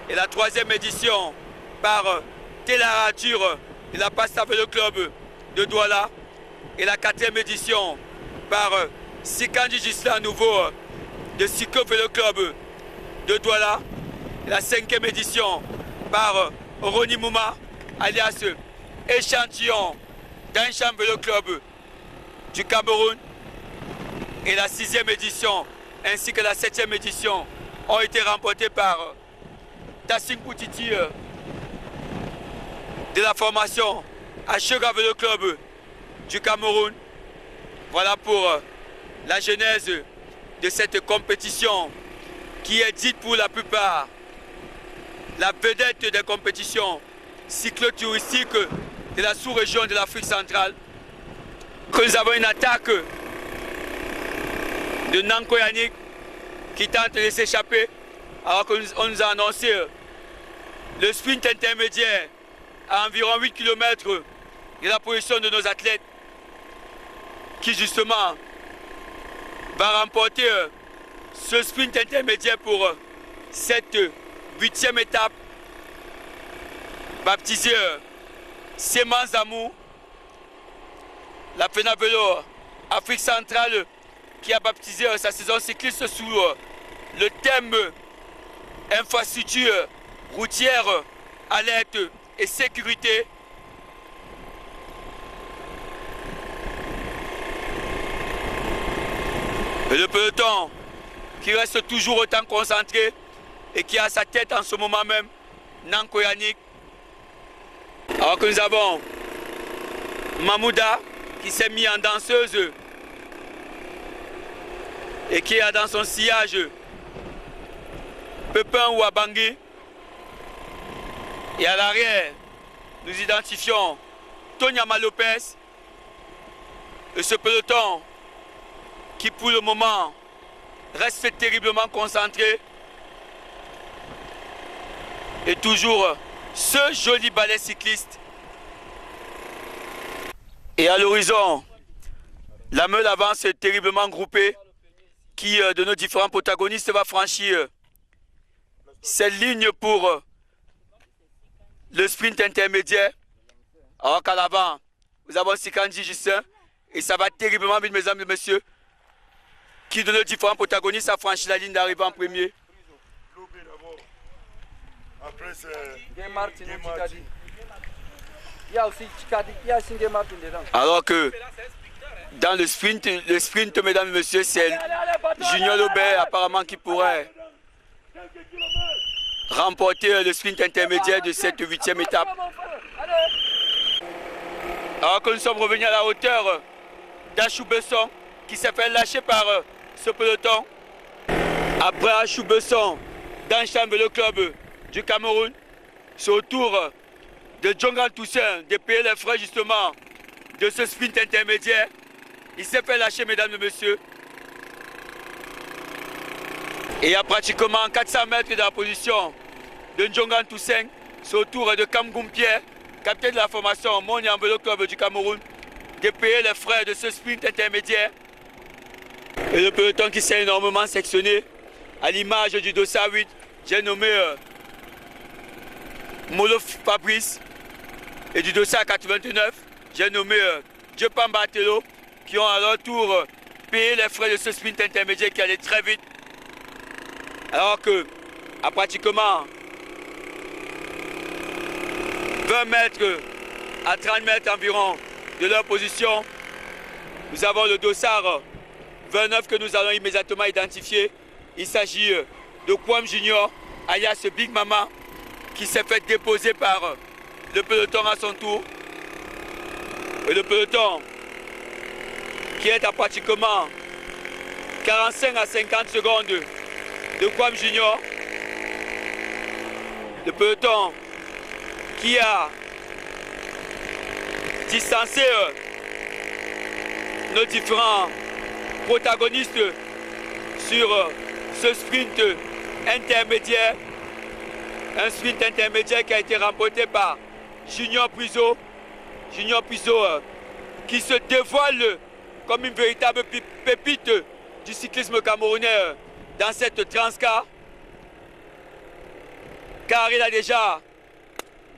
Et la troisième édition par Telarature de la Pasta Vélo Club de Douala. Et la quatrième édition par Sikandi Gislin à nouveau de Siko Vélo Club de Douala. Et la cinquième édition par Roni Mouma alias Échantillon d'Ancham Vélo Club du Cameroun. Et la sixième édition ainsi que la septième édition ont été remportées par Tassing Poutiti de la formation Achega Vélo Club du Cameroun. Voilà pour la genèse de cette compétition qui est dite pour la plupart la vedette des compétitions cyclotouristiques de la sous-région de l'Afrique centrale. Que nous avons une attaque de Nanko Yannick qui tente de s'échapper alors qu'on nous a annoncé le sprint intermédiaire à environ 8 km de la position de nos athlètes qui justement va remporter ce sprint intermédiaire pour cette 8e étape baptisée Sémence d'amour. La FENA Vélo Afrique centrale qui a baptisé sa saison cycliste sous le thème infrastructure routière, alerte et sécurité. Et le peloton qui reste toujours autant concentré et qui a à sa tête en ce moment même Nanko Yannick. Alors que nous avons Mamouda qui s'est mis en danseuse et qui a dans son sillage Pepin ou Abangui. Et à l'arrière, nous identifions Tonyama Lopez et ce peloton qui pour le moment reste terriblement concentré. Et toujours ce joli ballet cycliste. Et à l'horizon, la meule avance terriblement groupée qui, de nos différents protagonistes, va franchir cette ligne pour le sprint intermédiaire. Alors qu'à l'avant, nous avons Sikandi Justin et ça va terriblement vite, mesdames et messieurs, qui de nos différents protagonistes a franchi la ligne d'arrivée en premier. Après c'est Martin. Il y a aussi Chikadi, il y a aussi Martin dedans. Alors que dans le sprint, mesdames et messieurs, c'est Junior Lobert apparemment qui pourrait remporter le sprint intermédiaire de cette 8e étape. Alors que nous sommes revenus à la hauteur d'Achou Besson qui s'est fait lâcher par ce peloton. Après Achou Besson, d'Ancham Vélo Club du Cameroun, c'est au tour de Djongan Toussaint de payer les frais justement de ce sprint intermédiaire. Il s'est fait lâcher, mesdames et messieurs. Et il y a pratiquement 400 mètres de la position de Djongan Toussaint. C'est au tour de Kamgoum Pierre, capitaine de la formation Monian Vélo Club du Cameroun, de payer les frais de ce sprint intermédiaire. Et le peloton qui s'est énormément sectionné, à l'image du dossier 8, j'ai nommé Molof Fabrice, et du dossier 89, j'ai nommé Djepan Bartelo, qui ont à leur tour payé les frais de ce sprint intermédiaire qui allait très vite. Alors que, à pratiquement 20 mètres à 30 mètres environ de leur position, nous avons le dossard 29 que nous allons immédiatement identifier. Il s'agit de Kwam Junior, alias Big Mama, qui s'est fait déposer par le peloton à son tour. Et le peloton qui est à pratiquement 45 à 50 secondes de Kwam Junior. Le peloton qui a distancé nos différents protagonistes sur ce sprint intermédiaire. Un sprint intermédiaire qui a été remporté par Junior Priso. Junior Priso qui se dévoile comme une véritable pépite du cyclisme camerounais dans cette Transcar. Car il a déjà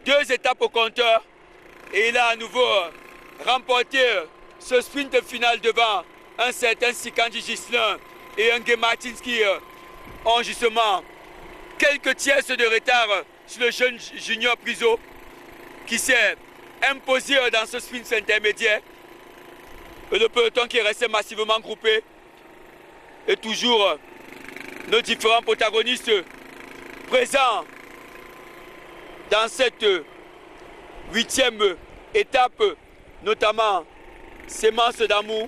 2 étapes au compteur et il a à nouveau remporté ce sprint final devant un certain Sikandji Ghislain et un Guy Martins qui ont justement quelques tierces de retard sur le jeune Junior Priso qui s'est imposé dans ce sprint intermédiaire. Et le peloton qui est resté massivement groupé et toujours nos différents protagonistes présents dans cette 8e étape, notamment Sémence d'Amour.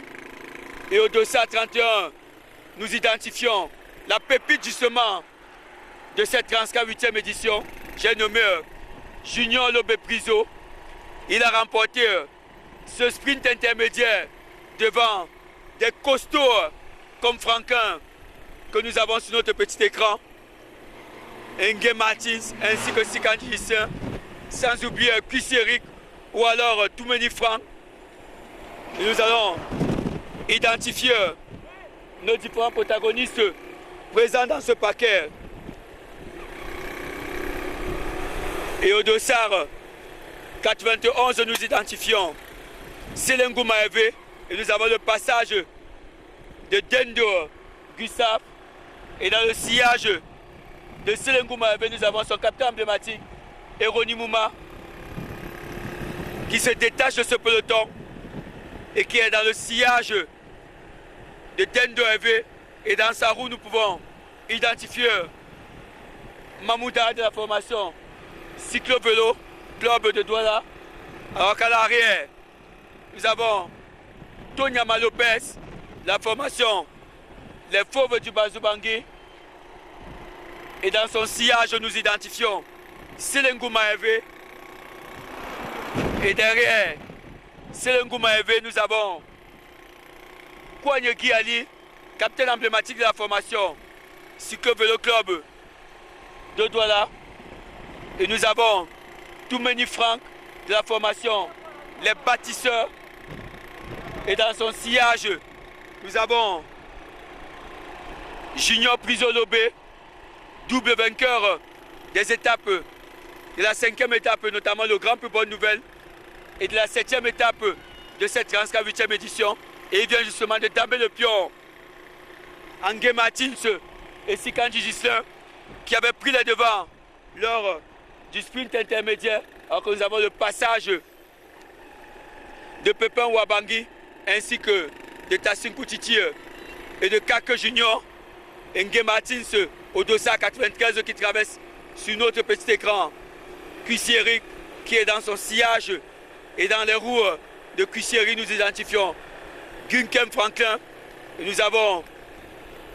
Et au dossard 31, nous identifions la pépite justement de cette Transcar 8e édition. J'ai nommé Junior Lobé Priso. Il a remporté ce sprint intermédiaire devant des costauds comme Franquin que nous avons sur notre petit écran, Ngué Martins ainsi que Sikandji Ghislain, sans oublier Kuiseric ou alors Toumeni Franck. Et nous allons identifier nos différents protagonistes présents dans ce paquet. Et au dossard 91, nous identifions Selengou Maeve et nous avons le passage de Dendo Gustave. Et dans le sillage de Selengou Maeve, nous avons son capitaine emblématique, Eroni Mouma, qui se détache de ce peloton et qui est dans le sillage de Dendo Eve. Et dans sa roue, nous pouvons identifier Mamouda de la formation Cyclo-Vélo, club de Douala. Alors qu'à l'arrière, nous avons Tonyama Lopez, la formation Les Fauves du Bazubangui. Et dans son sillage, nous identifions Selengou Maeve. Et derrière Selengou Maeve, nous avons Kouagne Ali, capitaine emblématique de la formation Cyclo-Vélo Club de Douala. Et nous avons Toumeni Franck de la formation Les Bâtisseurs. Et dans son sillage, nous avons Junior Priso Lobé, double vainqueur des étapes de la 5e étape, notamment le Grand Prix Bonne Nouvelle, et de la 7e étape de cette Transcar 8e édition. Et il vient justement de damer le pion Ngué Martins et Sikandji Ghislain qui avaient pris les devants lors du sprint intermédiaire, alors que nous avons le passage de Pépin Ouabangui ainsi que de Tassin Koutiti et de Kake Junior. Ngué Martins au dossard 93 qui traverse sur notre petit écran. Kuiseric qui est dans son sillage et dans les roues de Kuiseric, nous identifions Gunkem Franklin. Et nous avons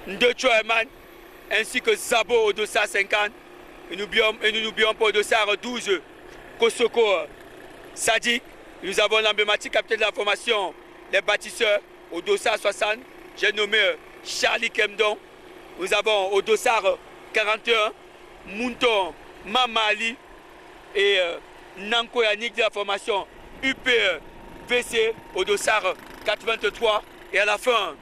Ndecho Eman ainsi que Zabo au dossard 50. Et nous n'oublions pas au dossard 12 Kosoko Sadi. Nous avons l'emblématique capitaine de la formation Les Bâtisseurs au dossard 60. J'ai nommé Charlie Kemdon. Nous avons au dossard 41 Mounton Mamali et Nanko Yannick de la formation UPVC au dossard 83. Et à la fin,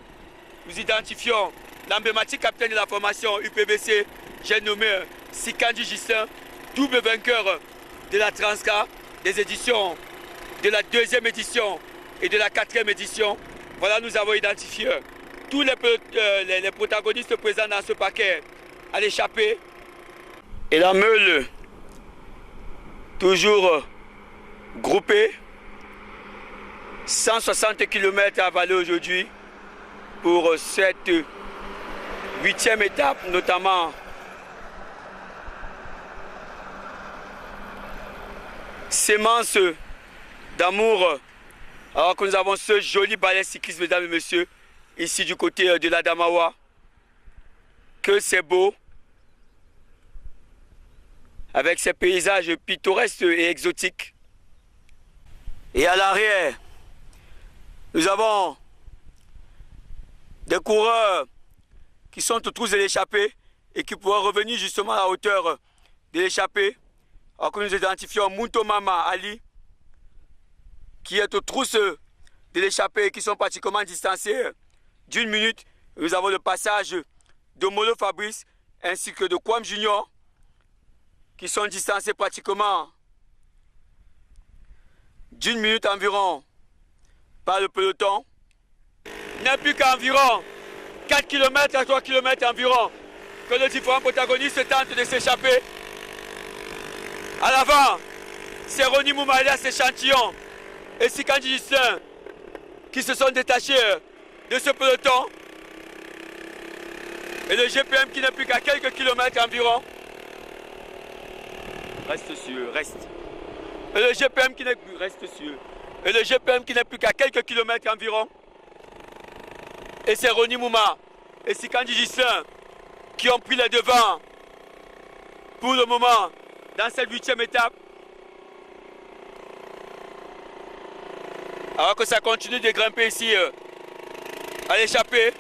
nous identifions l'emblématique capitaine de la formation UPVC. J'ai nommé Sikandji Ghislain, double vainqueur de la Transcar, des éditions de la 2e édition et de la 4e édition. Voilà, nous avons identifié tous les protagonistes présents dans ce paquet à l'échappée. Et la meule, toujours groupée. 160 km à avaler aujourd'hui pour cette 8e étape, notamment sémence d'amour. Alors que nous avons ce joli ballet cycliste, mesdames et messieurs, ici du côté de l'Adamawa. Que c'est beau, avec ces paysages pittoresques et exotiques. Et à l'arrière, nous avons des coureurs qui sont aux trousses de l'échappée et qui pourront revenir justement à la hauteur de l'échappée. Alors que nous identifions Munto Mama Ali, qui est aux trousses de l'échappée et qui sont pratiquement distancés d'1 minute. Nous avons le passage de Molo Fabrice ainsi que de Kwam Junior qui sont distancés pratiquement d'1 minute environ par le peloton. Il n'y a plus qu'environ 4 km à 3 km environ que les différents protagonistes tentent de s'échapper. À l'avant, c'est Ronnie Moumalias Échantillon et Sikandji Justin qui se sont détachés de ce peloton. Et le GPM qui n'est plus qu'à quelques kilomètres environ. Reste sûr, reste. Et le GPM qui n'est plus, reste sûr. Et le GPM qui n'est plus qu'à quelques kilomètres environ. Et c'est Ronnie Mouma et Sikandji Justin qui ont pris les devants pour le moment dans cette 8e étape. Alors que ça continue de grimper ici à l'échappée,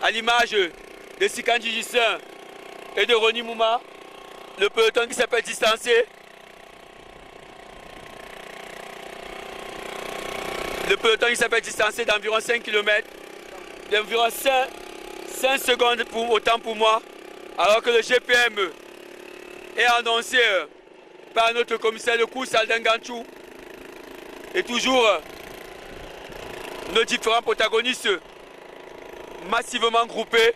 à l'image de Sikandji Justin et de Ronnie Mouma, le peloton qui s'appelle distancé. Le peloton qui s'appelle distancé d'environ 5 km, d'environ 5 secondes autant pour moi, alors que le GPM est annoncé par notre commissaire de course Aldin Ganchou. Et toujours nos différents protagonistes massivement groupés.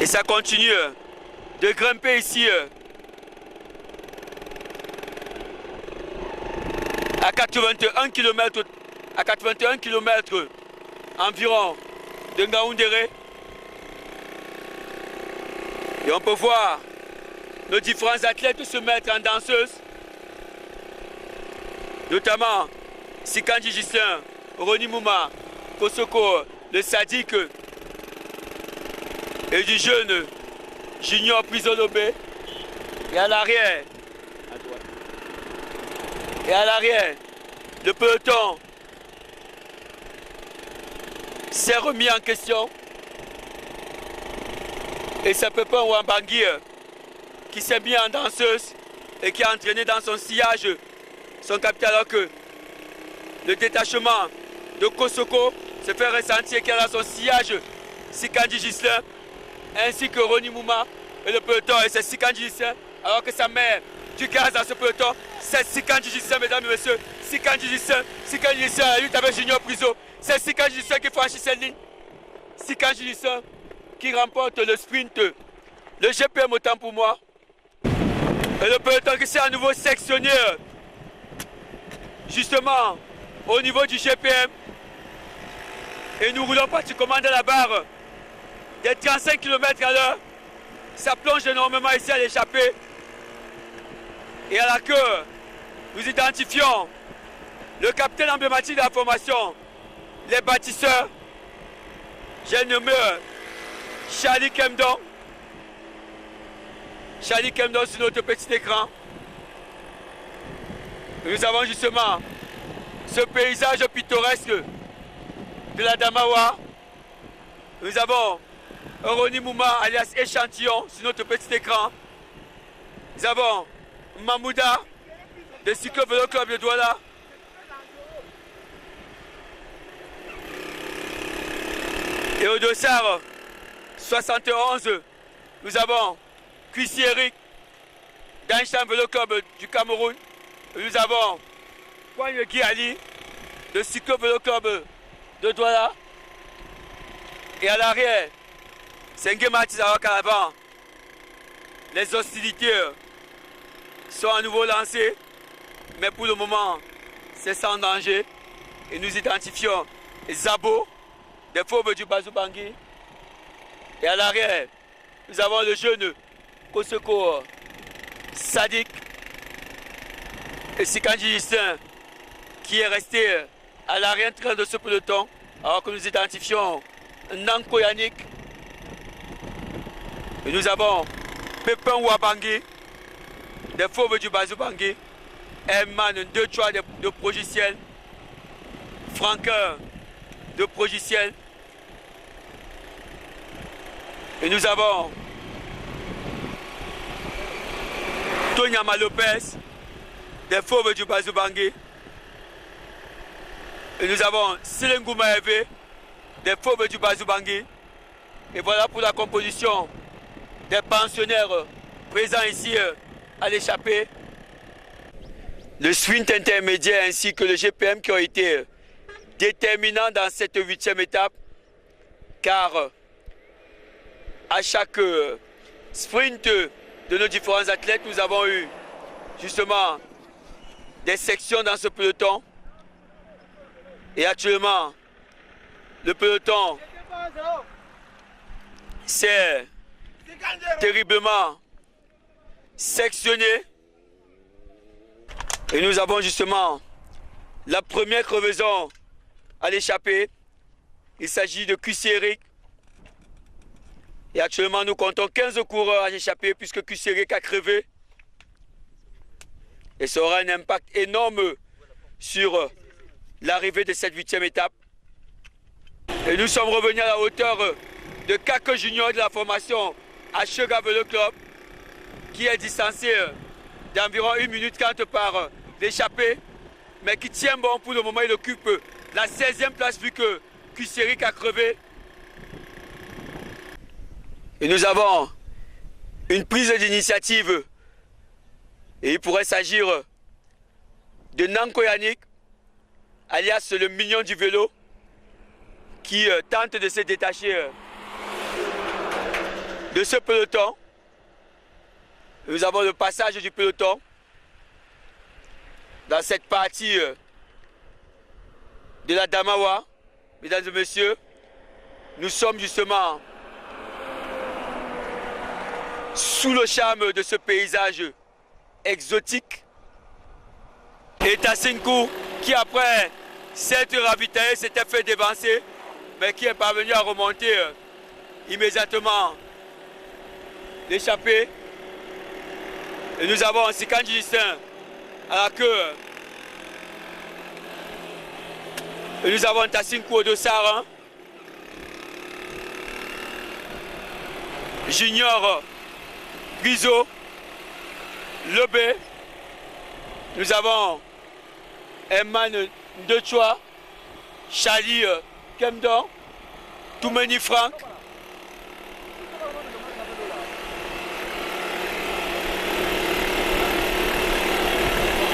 Et ça continue de grimper ici à 81 km environ de Ngaoundéré. Et on peut voir nos différents athlètes se mettre en danseuse, notamment Sikandji Justin, Ronnie Mouma, Kosoko, le Sadik et du jeune Junior Prisonobé. Et à l'arrière, le peloton s'est remis en question. Et c'est Pépin Wambangui qui s'est mis en danseuse et qui a entraîné dans son sillage son capitaine, alors que le détachement de Kosoko se fait ressentir qu'il a dans son sillage Sikandji Justin ainsi que Ronnie Mouma et le peloton, et c'est Sikandji Justin, alors que ça met du gaz dans ce peloton. C'est Sikandji Justin, mesdames et messieurs. Sikandji Justin, la lutte avec Junior Priso. C'est Sikandji Justin qui franchit cette ligne. Sikandji Justin qui remporte le sprint, le GPM autant pour moi. Et le peloton qui s'est à nouveau sectionné justement au niveau du GPM. Et nous roulons pratiquement dans la barre des 35 km à l'heure. Ça plonge énormément ici à l'échappée. Et à la queue, nous identifions le capitaine emblématique de la formation, les bâtisseurs. J'ai nommé Charlie Kemdon. Charlie Kemdon sur notre petit écran. Nous avons justement ce paysage pittoresque de la Damawa. Nous avons Ronnie Mouma alias Échantillon sur notre petit écran. Nous avons Mamouda de Cyclo Vélo Club de Douala. Et au dossard 71, nous avons Kwisi Eric d'Einstein Vélo Club du Cameroun. Nous avons Kwanye Guy Ali, le Cyclo Vélo Club de Douala. Et à l'arrière, Sengue Martizawak à l'avant. Les hostilités sont à nouveau lancées, mais pour le moment, c'est sans danger. Et nous identifions Zabo, des fauves du Bazou Bangui. Et à l'arrière, nous avons le jeune Kosoko Sadik et Sikandji Justin qui est resté à l'arrière-train de ce peloton, alors que nous identifions Nanko Yannick. Et nous avons Pépin Ouabangui, des fauves du Bazou Bangui, Herman 2-3 de Progiciel, Franquin de Progiciel. Et nous avons Tonyama Lopez, des fauves du Bazou Bangui. Et nous avons Silengou Maeve, des fauves du Bazou Bangui. Et voilà pour la composition des pensionnaires présents ici à l'échappée. Le sprint intermédiaire ainsi que le GPM qui ont été déterminants dans cette 8e étape, car à chaque sprint de nos différents athlètes, nous avons eu justement des sections dans ce peloton. Et actuellement, le peloton s'est terriblement sectionné. Et nous avons justement la première crevaison à l'échappée. Il s'agit de QC-Eric. Et actuellement, nous comptons 15 coureurs à l'échappée puisque QC-Eric a crevé. Et ça aura un impact énorme sur l'arrivée de cette 8e étape. Et nous sommes revenus à la hauteur de Kake Junior de la formation Ashega Vélo Club, qui est distancé d'environ 1 minute 40 par l'échappée, mais qui tient bon pour le moment. Il occupe la 16e place vu que QC-Eric a crevé. Et nous avons une prise d'initiative. Et il pourrait s'agir de Nanko Yannick, alias le mignon du vélo, qui tente de se détacher de ce peloton. Nous avons le passage du peloton dans cette partie de la Damawa. Mesdames et messieurs, nous sommes justement sous le charme de ce paysage exotique. Et Tassinkou, qui après s'être ravitaillé, s'était fait dévancer, mais qui est parvenu à remonter immédiatement l'échappée. Et nous avons Sikandji Justin à la queue. Et nous avons Tassinkou Odossar, Junior Guizo, Lebé. Nous avons Emman Ndechwa, Charlie Kemdon, Toumeni Franck.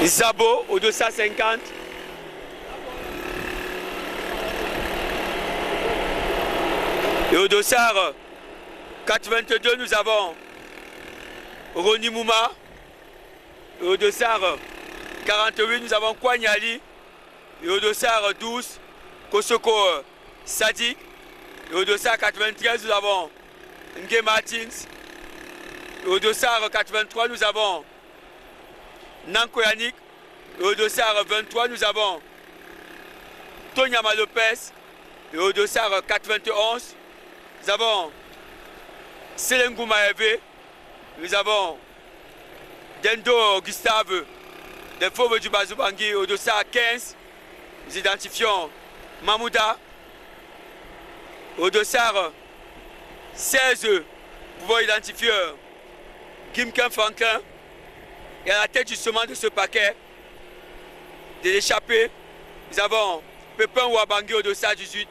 Zabo au 250. Et au dossard 422, nous avons Roni Mouma. Et au dossard 48, nous avons Kwanyali. Et au dossard 12, Kosoko Sadik. Et au dossard 93, nous avons Nge Martins. Et au dossard 83, nous avons Nanko Yannick. Et au dossard 23, nous avons Tonyama Lopez. Et au dossard 91, nous avons Selengou Maeve. Nous avons Dendo Gustave, des fauves du Bazou Bangui. Au dossard 15, nous identifions Mamouda. Au dossard 16, nous pouvons identifier Kimken Franklin. Et à la tête justement de ce paquet de l'échappée, nous avons Pépin Ouabangui au dossard 18.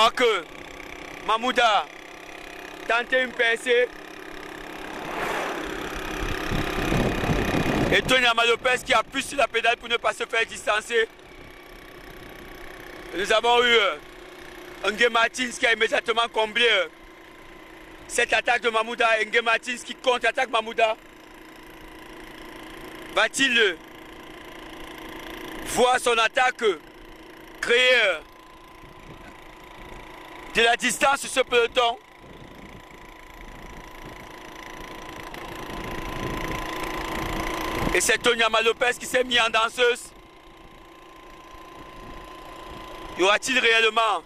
Alors que Mamouda tentait une percée. Et Tony Amalopez qui appuie sur la pédale pour ne pas se faire distancer. Nous avons eu Ngué Martins qui a immédiatement comblé cette attaque de Mamouda. Ngué Martins qui contre-attaque Mamouda. Va-t-il voir son attaque créer de la distance sur ce peloton? Et c'est Tony Amalopez qui s'est mis en danseuse. Y aura-t-il réellement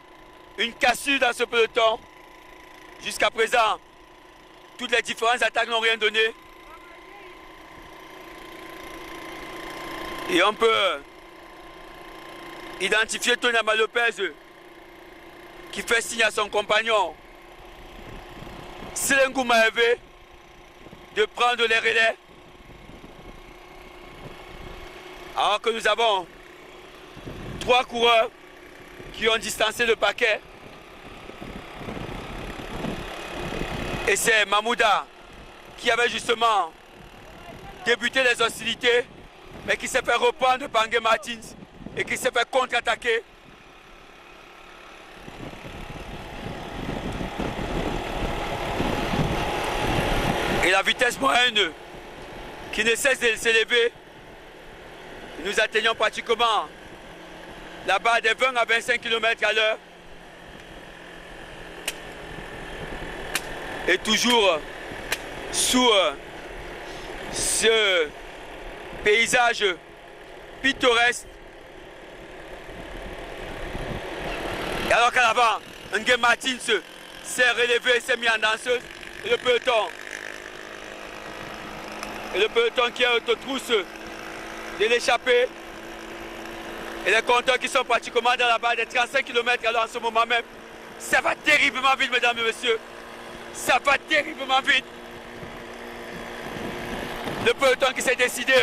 une cassure dans ce peloton? Jusqu'à présent, toutes les différentes attaques n'ont rien donné. Et on peut identifier Tony Amalopez qui fait signe à son compagnon Selengou Maeve de prendre les relais. Alors que nous avons 3 coureurs qui ont distancé le paquet. Et c'est Mamouda qui avait justement débuté les hostilités, mais qui s'est fait reprendre par Ngué Martins et qui s'est fait contre-attaquer. Et la vitesse moyenne qui ne cesse de s'élever. Nous atteignons pratiquement la barre des 20 à 25 km à l'heure. Et toujours sous ce paysage pittoresque. Et alors qu'à l'avant, Ngué Martins s'est relevé, s'est mis en danseuse. Et le peloton qui est autotrousse de l'échappée. Et les compteurs qui sont pratiquement dans la barre des 35 km alors en ce moment même. Ça va terriblement vite, mesdames et messieurs. Ça va terriblement vite. Le peloton qui s'est décidé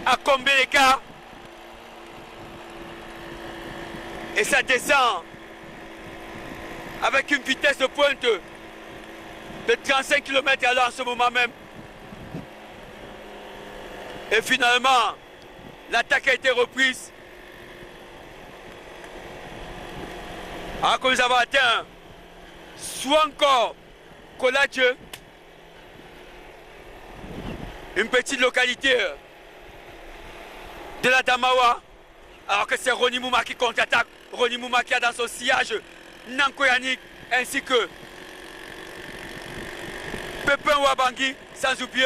à combler l'écart. Et ça descend avec une vitesse de pointe de 35 km à l'heure en ce moment même. Et finalement, l'attaque a été reprise. Alors que nous avons atteint soit encore Koladje, une petite localité de la Damawa, alors que c'est Roni Mouma qui contre-attaque. Roni Mouma qui a dans son sillage Nanko Yannick ainsi que Pépin Ouabangui, sans oublier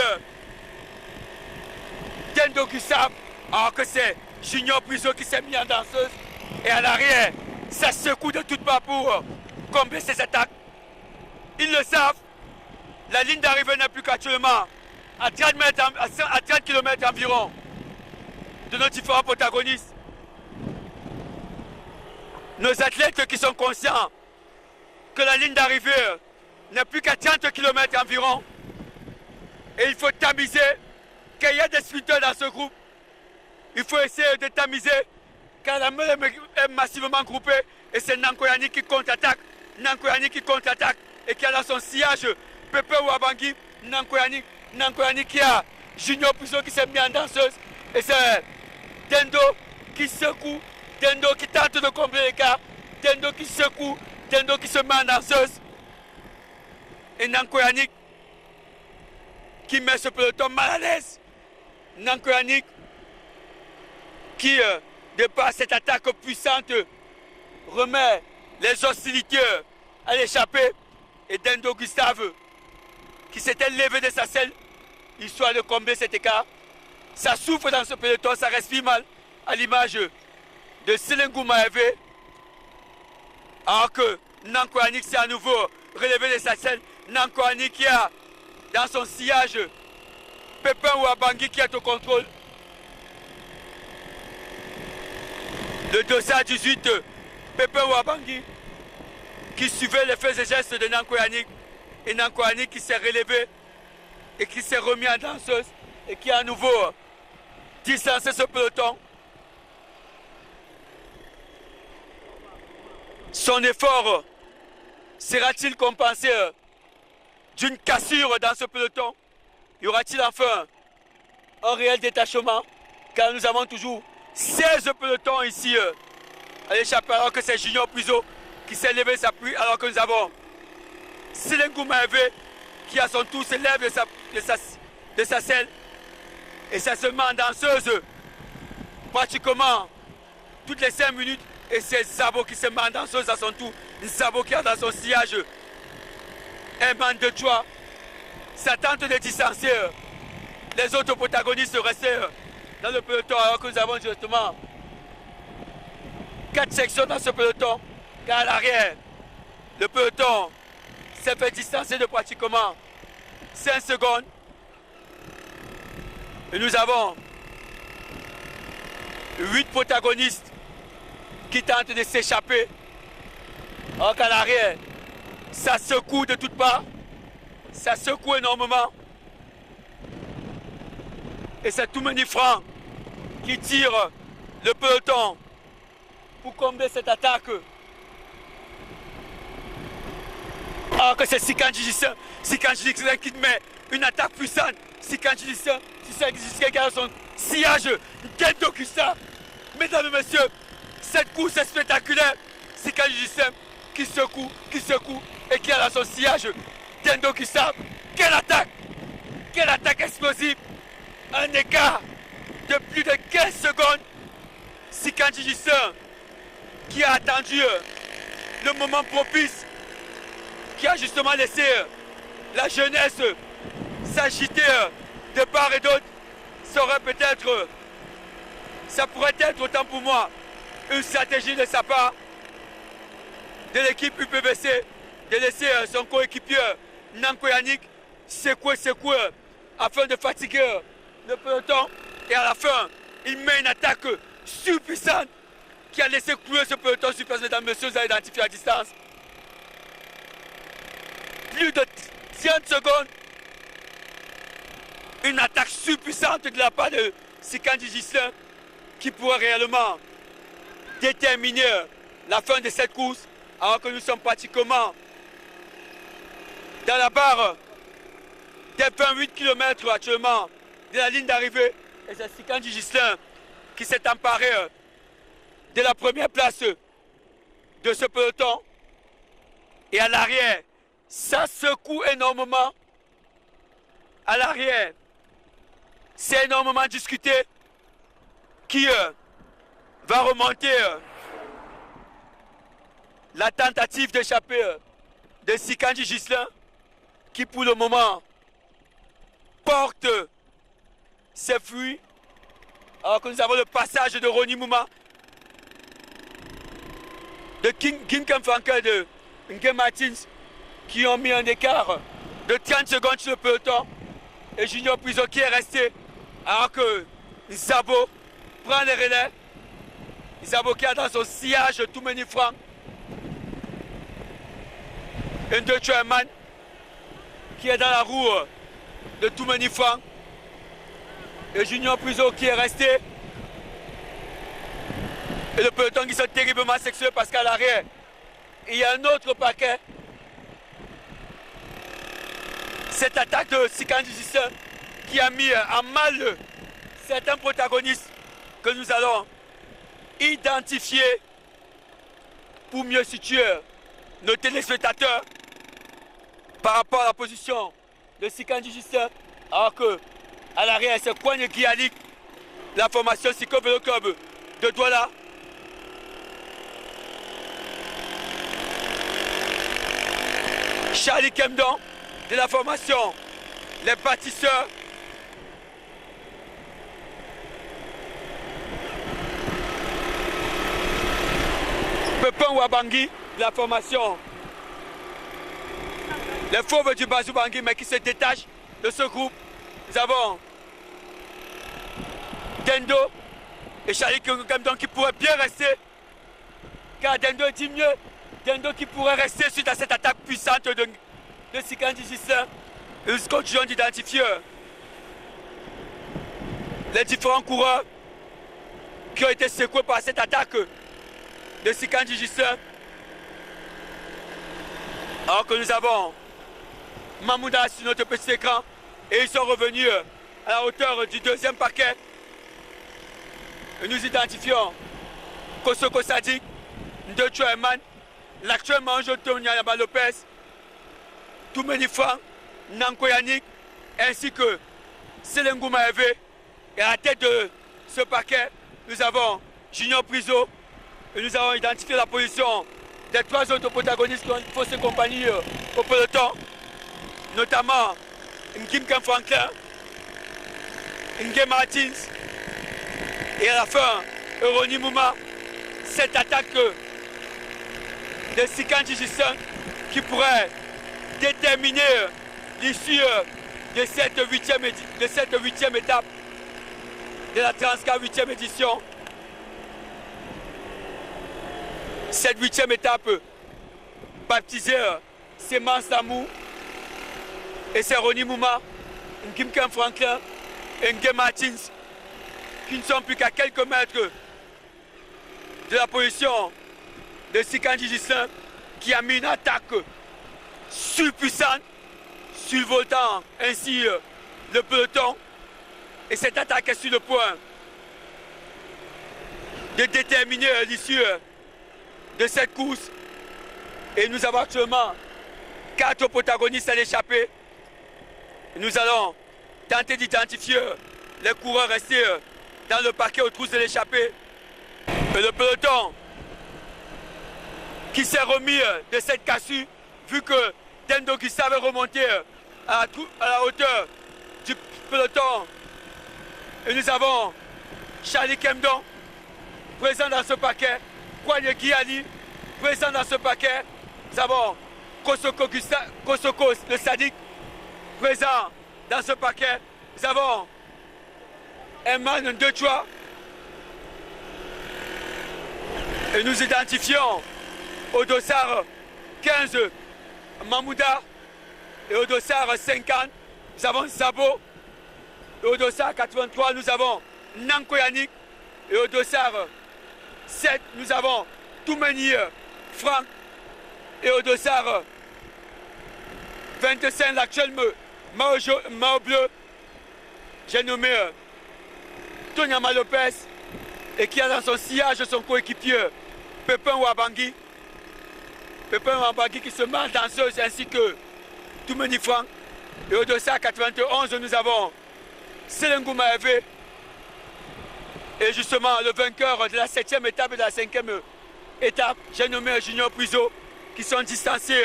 Dendo Gustave, alors que c'est Junior Priso qui s'est mis en danseuse. Et à l'arrière, ça secoue de toutes parts pour combler ces attaques. Ils le savent, la ligne d'arrivée n'est plus qu'actuellement à 30 km environ de nos différents protagonistes. Nos athlètes qui sont conscients que la ligne d'arrivée n'est plus qu'à 30 km environ. Et il faut tamiser qu'il y a des sprinteurs dans ce groupe. Il faut essayer de tamiser car la meule est massivement groupée. Et c'est Nanko Yannick qui contre-attaque. Nanko Yannick qui contre-attaque et qui a dans son sillage Pépé Ouabangui. Nanko Yannick qui a Junior Priso qui s'est mis en danseuse. Et c'est Dendo qui secoue. Dendo qui tente de combler l'écart. Dendo qui secoue. Dendo qui se met en danseuse. Et Nanko Yannick qui met ce peloton mal à l'aise. Nanko Yannick qui, de par cette attaque puissante, remet les hostilités à l'échappée. Et Dendo Gustave qui s'était levé de sa selle, histoire de combler cet écart. Ça souffre dans ce peloton, ça respire mal, à l'image de Selengou Maeve. Alors que Nanko Yannick s'est à nouveau relevé de sa selle. Nanko Yannick qui a dans son sillage Pépin Ouabangui qui est au contrôle. Le dossard 18, Pépin Ouabangui qui suivait les faits et gestes de Nanko Yannick. Et Nanko Yannick qui s'est relevé et qui s'est remis en danseuse et qui a à nouveau distancé ce peloton. Son effort sera-t-il compensé d'une cassure dans ce peloton? Y aura-t-il enfin un réel détachement? Car nous avons toujours 16 pelotons ici à l'échappée, alors que c'est Junior Puzo qui s'est levé s'appuie, alors que nous avons Silengou Maëvé qui à son tour se lève de sa selle et ça se met en danseuse pratiquement toutes les 5 minutes, et c'est Zabo qui se met en danseuse à son tour. Zabo qui a dans son sillage un man de joie, ça tente de distancer les autres protagonistes restés dans le peloton, alors que nous avons justement 4 sections dans ce peloton, car à l'arrière, le peloton s'est fait distancer de pratiquement 5 secondes. Et nous avons 8 protagonistes qui tentent de s'échapper. Alors qu'à l'arrière, ça secoue de toutes parts, ça secoue énormément. Et c'est Toumani Franck qui tire le peloton pour combler cette attaque. Alors que c'est Sikandji Gislain qui met une attaque puissante. Sikandji Gislain qui a son sillage Gendo Kusa. Mesdames et messieurs, cette course est spectaculaire. Sikandji Gislain qui secoue et qui a dans son sillage Gendo Kusa. Quelle attaque explosive! Un écart de plus de 15 secondes. Sikandji Gislain qui a attendu le moment propice, qui a justement laissé la jeunesse s'agiter de part et d'autre. Ça pourrait être autant pour moi une stratégie de sa part, de l'équipe UPVC, de laisser son coéquipier Nanko Yannick secouer afin de fatiguer le peloton, et à la fin il met une attaque surpuissante qui a laissé couler ce peloton sur place. Mesdames et messieurs, vous avez identifié la distance. Plus de 30 secondes. Une attaque surpuissante de la part de Sikandji Gislain qui pourrait réellement déterminer la fin de cette course, alors que nous sommes pratiquement dans la barre des 28 km actuellement de la ligne d'arrivée. Et c'est Sikandji Gislain qui s'est emparé de la première place de ce peloton. Et à l'arrière, ça secoue énormément. À l'arrière, c'est énormément discuté. Qui va remonter la tentative d'échapper de Sikandji Gislain, qui pour le moment porte ses fruits, alors que nous avons le passage de Ronnie Mouma, de Kim Kemfanker, de Nke Martins, qui ont mis un écart de 30 secondes sur le peloton, et Junior Puzo qui est resté, alors que Zabo prend les relais. Zabo qui a dans son sillage Toumani Franck, un de Truman qui est dans la roue de Toumani Franck, et Junior Puzo qui est resté, et le peloton qui sont terriblement sexueux parce qu'à l'arrière il y a un autre paquet. Cette attaque de Sikandji Gislain qui a mis en mal certains protagonistes que nous allons identifier pour mieux situer nos téléspectateurs par rapport à la position de Sikandji Gislain, alors que à l'arrière c'est Kwanye Gialik, la formation Cyclo Vélo Club de Douala. Charlie Kemdon de la formation Les Bâtisseurs. Pepin Wabangui de la formation Les Fauves du Bazou Bangui, mais qui se détachent de ce groupe. Nous avons Dendo et Charlie Kemdon qui pourraient bien rester, car Dendo dit mieux. Dendo qui pourrait rester suite à cette attaque puissante de Sikandji Gislain. Nous continuons d'identifier les différents coureurs qui ont été secoués par cette attaque de Sikandji Gislain. Alors que nous avons Mamouda sur notre petit écran et ils sont revenus à la hauteur du deuxième paquet. Et nous identifions Kosoko Sadik, Ndocho Eman, l'actuel manager Tony Yaba Lopez, Toumeni Frank, Nanko Yannick, ainsi que Selengu Maeve. Et à la tête de ce paquet, nous avons Junior Priso et nous avons identifié la position des trois autres protagonistes qui ont faussé compagnie au peloton, notamment Ngimken Franklin, Nge Martins et à la fin, Euroni Mouma. Cette attaque de Sikan Jijissan qui pourrait déterminer l'issue de cette huitième étape de la Transcar 8e édition. Cette 8e étape baptisée Seman Samou et c'est Roni Mouma, Ngimken Franklin et Nge Martins qui ne sont plus qu'à quelques mètres de la position de Sikan Jijissan qui a mis une attaque surpuissante, survoltant ainsi le peloton. Et cette attaque est sur le point de déterminer l'issue de cette course. Et nous avons actuellement 4 protagonistes à l'échappée. Nous allons tenter d'identifier les coureurs restés dans le paquet aux trousses de l'échappée. Et le peloton qui s'est remis de cette cassure, vu que Tendo qui savait remonter à la hauteur du peloton. Et nous avons Charlie Kemdon, présent dans ce paquet, Kwanye Guiali, présent dans ce paquet. Nous avons Kosoko le Sadik, présent dans ce paquet. Nous avons Eman Ndechwa. Et nous identifions au dossard 15 Mamouda et au dossard 50 nous avons Zabo. Et au dossard 83 nous avons Nanko Yannick. Et au dossard 7 nous avons Toumeni Frank. Et au dossard 25 l'actuel Mao Bleu, j'ai nommé Tony Yaba Lopez et qui a dans son sillage son coéquipier Pépin Wabangui. Pépin Wabangui qui se met danseuse ainsi que Toumeni Frank. Et au dossard 91 nous avons Selengu Maeve. Et justement le vainqueur de la 7e étape et de la 5e étape, j'ai nommé Junior Priso, qui sont distancés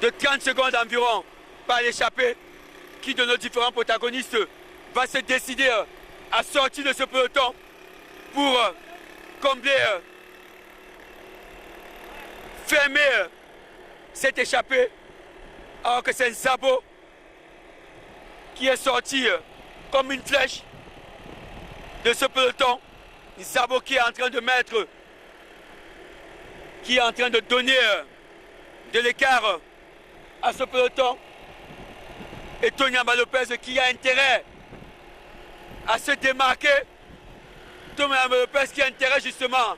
de 30 secondes environ par l'échappée. Qui de nos différents protagonistes va se décider à sortir de ce peloton pour combler, fermer cette échappée, alors que c'est Zabo qui est sorti comme une flèche de ce peloton. Zabo qui est en train de mettre, qui est en train de donner de l'écart à ce peloton. Et Tony Yaba Lopez qui a intérêt à se démarquer. Tony Yaba Lopez qui a intérêt justement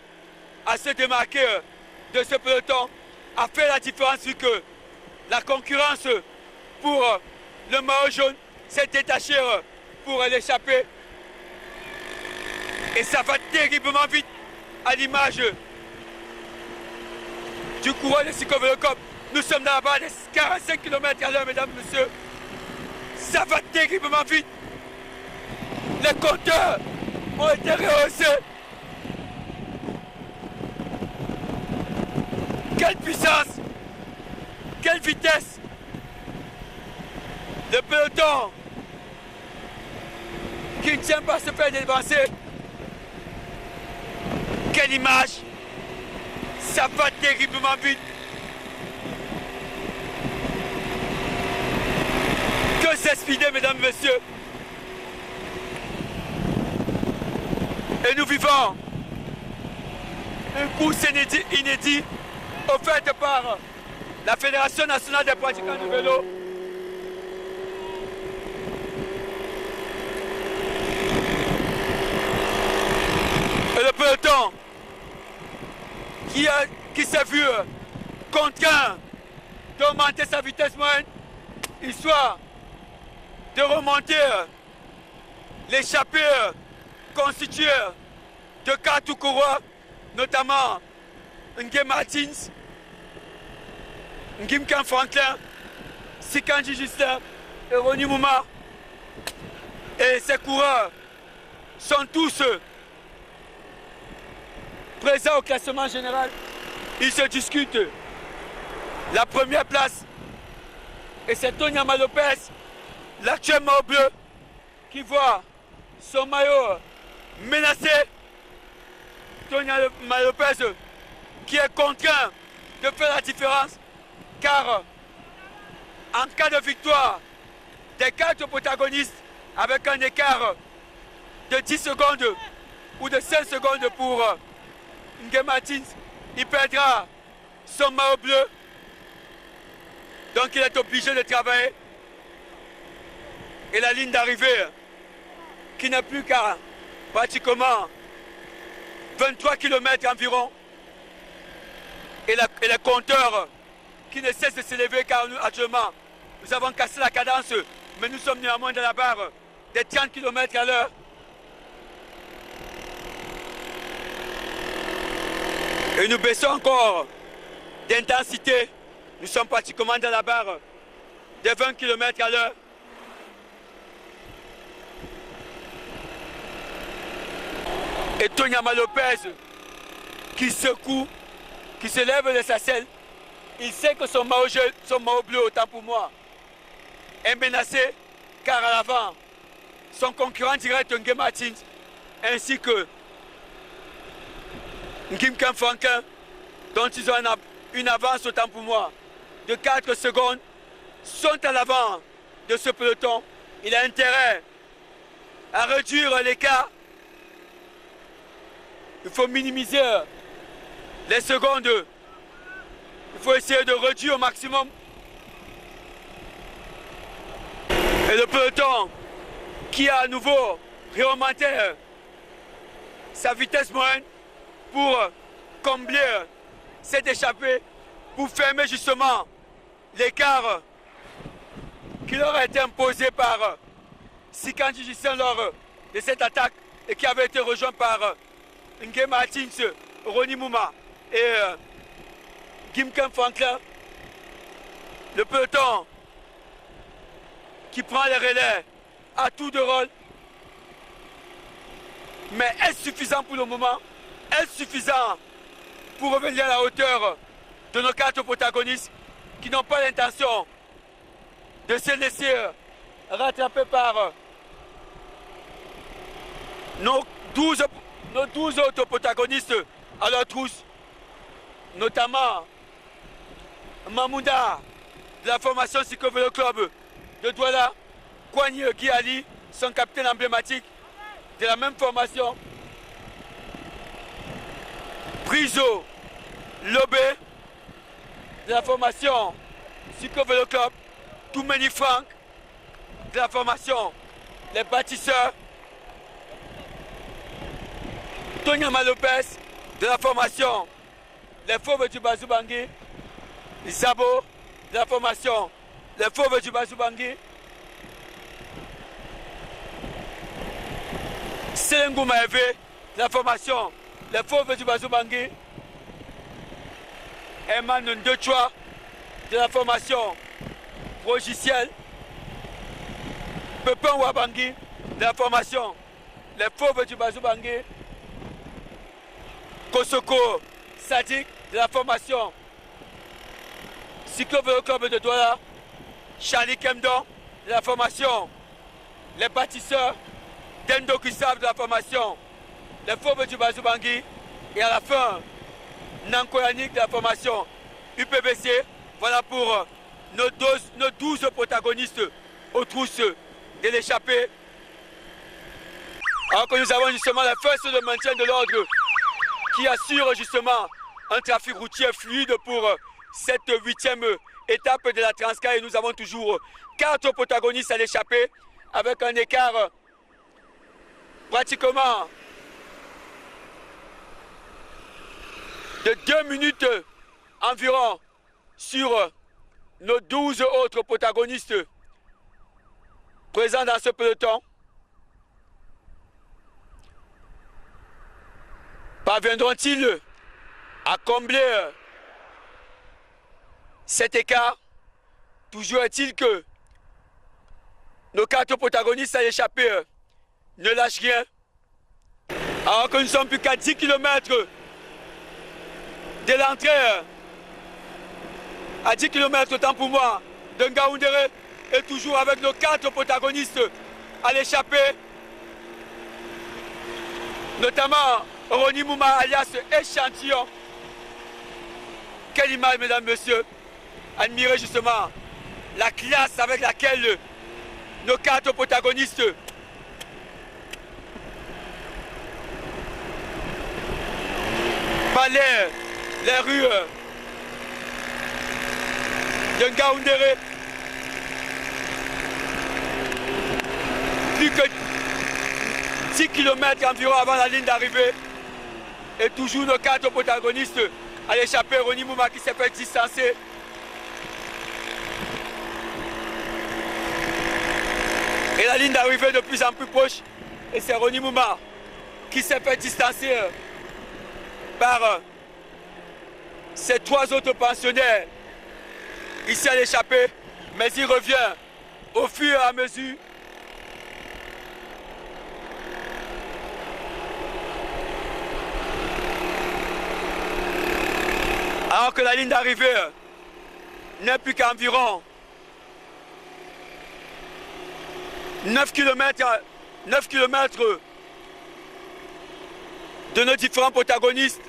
à se démarquer de ce peloton, a fait la différence vu que la concurrence pour le maillot jaune s'est détachée pour l'échapper. Et ça va terriblement vite à l'image du coureur de Cyclo-Vélo Cup. Nous sommes dans la barre des 45 km/h, mesdames et messieurs. Ça va terriblement vite. Les compteurs ont été rehaussés. Quelle puissance, quelle vitesse. Le peloton qui ne tient pas à se faire dévancer. Quelle image. Ça va terriblement vite. Que c'est speedé, mesdames et messieurs. Et nous vivons une course inédite offerte par la Fédération nationale des pratiquants de vélo. Et le peloton qui s'est vu contraint d'augmenter sa vitesse moyenne, histoire de remonter l'échappée constituée de 4 coureurs, notamment Nguyen Martins, Ngim Ken Franklin, Sikanji Justin et Ronnie Mouma. Et ces coureurs sont tous présents au classement général. Ils se discutent la première place. Et c'est Tonyama Lopez, l'actuel maillot bleu, qui voit son maillot menacé. Tonyama Lopez qui est contraint de faire la différence, car en cas de victoire des 4 protagonistes, avec un écart de 10 secondes ou de 5 secondes pour Nguyen Martins, il perdra son maillot bleu. Donc il est obligé de travailler. Et la ligne d'arrivée, qui n'est plus qu'à pratiquement 23 km environ, et les compteurs qui ne cessent de s'élever, car nous, actuellement, nous avons cassé la cadence, mais nous sommes néanmoins dans la barre des 30 km à l'heure. Et nous baissons encore d'intensité. Nous sommes pratiquement dans la barre des 20 km à l'heure. Et Tonyama Lopez qui secoue, qui se lève de sa selle. Il sait que son maillot bleu, autant pour moi, est menacé, car à l'avant, son concurrent direct Nguyen Martins, ainsi que Ngim Ken Franklin, dont ils ont une avance, autant pour moi, de 4 secondes, sont à l'avant de ce peloton. Il a intérêt à réduire l'écart. Il faut minimiser les secondes. Il faut essayer de réduire au maximum. Et le peloton qui a à nouveau réaugmenté sa vitesse moyenne pour combler cette échappée, pour fermer justement l'écart qui leur a été imposé par Sikanji Justin lors de cette attaque et qui avait été rejoint par Nguyen Martins, Ronnie Mouma et Ngim Ken Franklin. Le peloton qui prend les relais à tour de rôle. Mais est-ce suffisant pour le moment? Est-ce suffisant pour revenir à la hauteur de nos 4 protagonistes qui n'ont pas l'intention de se laisser rattraper par nos 12 autres protagonistes à leur trousse, notamment Mamouda de la formation Cyclo-Vélo Club de Douala, Kwani Guy Ali, son capitaine emblématique de la même formation, Priso Lobé de la formation Cyclo-Vélo Club, Toumeni Franck de la formation Les Bâtisseurs, Tonyama Lopez de la formation Les Fauves du Bazou-Bangui, Zabo de la formation Les Fauves du Bazou-Bangui, Selengou Maëvé de la formation Les Fauves du Bazou-Bangui, Eman Ndechwa de la formation Progiciel, Pepin Wabangui de la formation Les Fauves du Bazou-Bangui, Kosoko Sadik de la formation Cyclo-Vélo Club de Douala, Charlie Kemdon de la formation Les Bâtisseurs, Dendo Kissav de la formation Les Fauves du Bazou-Bangui, et à la fin, Nanko Yannick de la formation UPBC. Voilà pour nos 12 protagonistes aux trousses de l'échappée. Alors que nous avons justement la force de maintien de l'ordre qui assure justement un trafic routier fluide pour cette 8e étape de la Transca. Et nous avons toujours 4 protagonistes à l'échappée avec un écart pratiquement de 2 minutes environ sur nos 12 autres protagonistes présents dans ce peloton parviendront-ils à combler cet écart? Toujours est-il que nos 4 protagonistes à l'échappée ne lâchent rien. Alors que nous sommes plus qu'à 10 km de l'entrée, à 10 km autant pour moi, de Ngaoundéré, et toujours avec nos 4 protagonistes à l'échappée, notamment Ronnie Mouma alias Échantillon. Quelle image, mesdames, messieurs. Admirez justement la classe avec laquelle nos 4 protagonistes balaient les rues de Ngaoundéré. Plus que 6 km environ avant la ligne d'arrivée. Et toujours nos 4 protagonistes à l'échappée. Ronnie Mouma qui s'est fait distancer. Et la ligne d'arrivée de plus en plus proche. Et c'est Ronnie Mouma qui s'est fait distancer par ces 3 autres pensionnaires ici à l'échappée. Mais il revient au fur et à mesure. Alors que la ligne d'arrivée n'est plus qu'environ 9 km de nos différents protagonistes.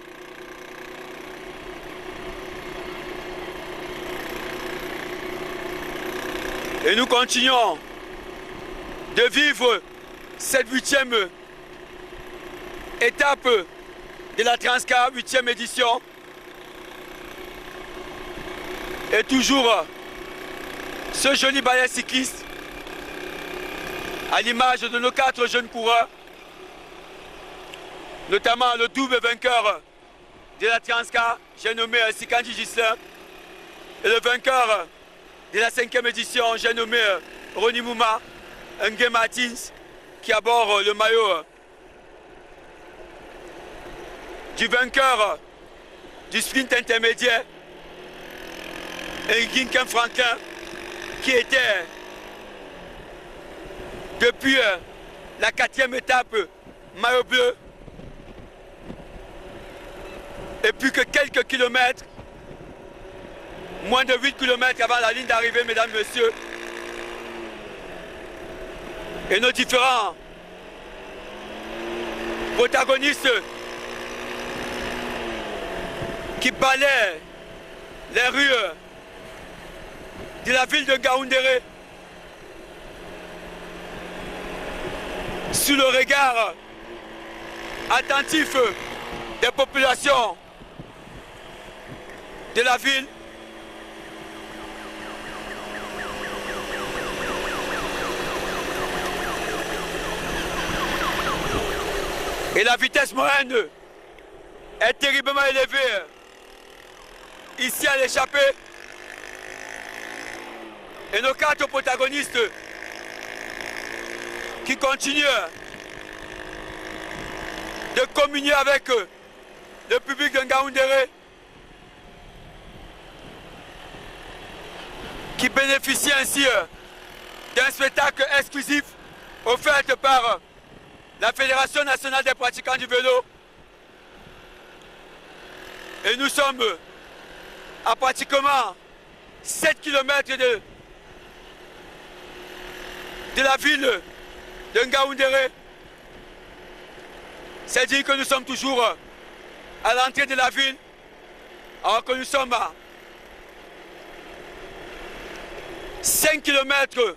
Et nous continuons de vivre cette 8e étape de la Transcar, 8e édition. Et toujours ce joli ballet cycliste, à l'image de nos 4 jeunes coureurs, notamment le double vainqueur de la Transcar, j'ai nommé Sikandji Gislain, et le vainqueur de la 5e édition, j'ai nommé Ronnie Mouma, Ngué Martins, qui aborde le maillot du vainqueur du sprint intermédiaire, et Ginken Franklin, qui était depuis la 4e étape maillot bleu, et plus que quelques kilomètres, moins de 8 km avant la ligne d'arrivée, mesdames, messieurs. Et nos différents protagonistes qui balaient les rues de la ville de Ngaoundéré sous le regard attentif des populations de la ville. Et la vitesse moyenne est terriblement élevée ici à l'échappée. Et nos 4 protagonistes qui continuent de communier avec le public de Ngaoundéré, qui bénéficient ainsi d'un spectacle exclusif offert par la Fédération nationale des pratiquants du vélo. Et nous sommes à pratiquement 7 km de la ville de Ngaoundéré. C'est-à-dire que nous sommes toujours à l'entrée de la ville, alors que nous sommes à 5 km